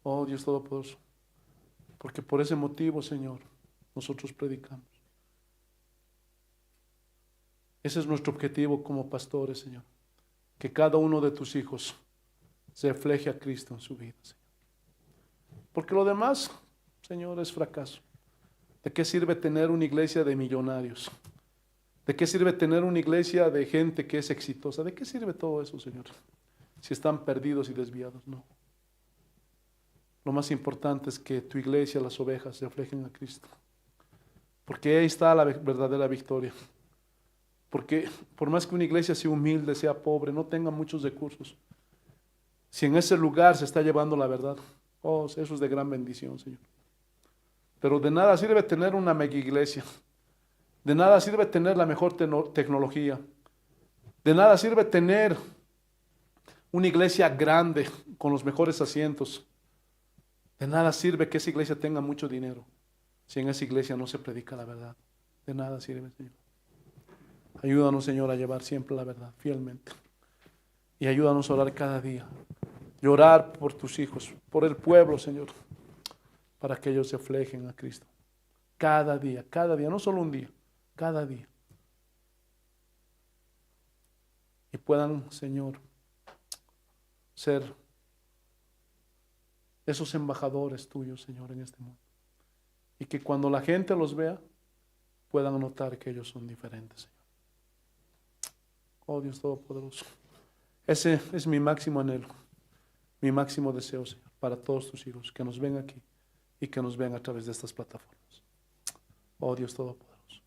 Oh Dios Todopoderoso, porque por ese motivo, Señor, nosotros predicamos. Ese es nuestro objetivo como pastores, Señor. Que cada uno de tus hijos refleje a Cristo en su vida, Señor. Porque lo demás, Señor, es fracaso. ¿De qué sirve tener una iglesia de millonarios? ¿De qué sirve tener una iglesia de gente que es exitosa? ¿De qué sirve todo eso, Señor? Si están perdidos y desviados, no. Lo más importante es que tu iglesia, las ovejas, reflejen a Cristo. Porque ahí está la verdadera victoria. Porque por más que una iglesia sea humilde, sea pobre, no tenga muchos recursos, si en ese lugar se está llevando la verdad, oh, eso es de gran bendición, Señor. Pero de nada sirve tener una mega iglesia. De nada sirve tener la mejor tecnología. De nada sirve tener una iglesia grande con los mejores asientos. De nada sirve que esa iglesia tenga mucho dinero si en esa iglesia no se predica la verdad. De nada sirve, Señor. Ayúdanos, Señor, a llevar siempre la verdad fielmente. Y ayúdanos a orar cada día. Llorar por tus hijos, por el pueblo, Señor, para que ellos reflejen a Cristo. Cada día, no solo un día, cada día. Y puedan, Señor, ser esos embajadores tuyos, Señor, en este mundo. Y que cuando la gente los vea, puedan notar que ellos son diferentes, Señor. Oh Dios Todopoderoso. Ese es mi máximo anhelo, mi máximo deseo, Señor, para todos tus hijos, que nos ven aquí y que nos ven a través de estas plataformas. Oh Dios Todopoderoso.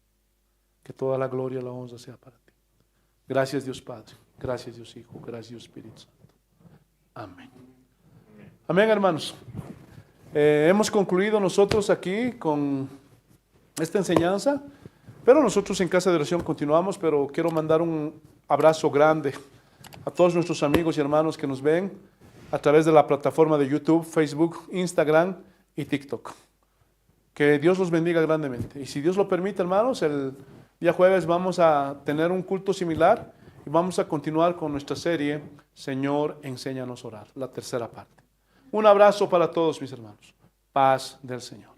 Que toda la gloria y la honra sea para ti. Gracias, Dios Padre. Gracias, Dios Hijo. Gracias, Dios Espíritu Santo. Amén. Amén, hermanos. Hemos concluido nosotros aquí con esta enseñanza, pero nosotros en Casa de Oración continuamos, pero quiero mandar un abrazo grande a todos nuestros amigos y hermanos que nos ven a través de la plataforma de YouTube, Facebook, Instagram y TikTok. Que Dios los bendiga grandemente. Y si Dios lo permite, hermanos, el día jueves vamos a tener un culto similar y vamos a continuar con nuestra serie Señor, enséñanos a orar, la tercera parte. Un abrazo para todos mis hermanos. Paz del Señor.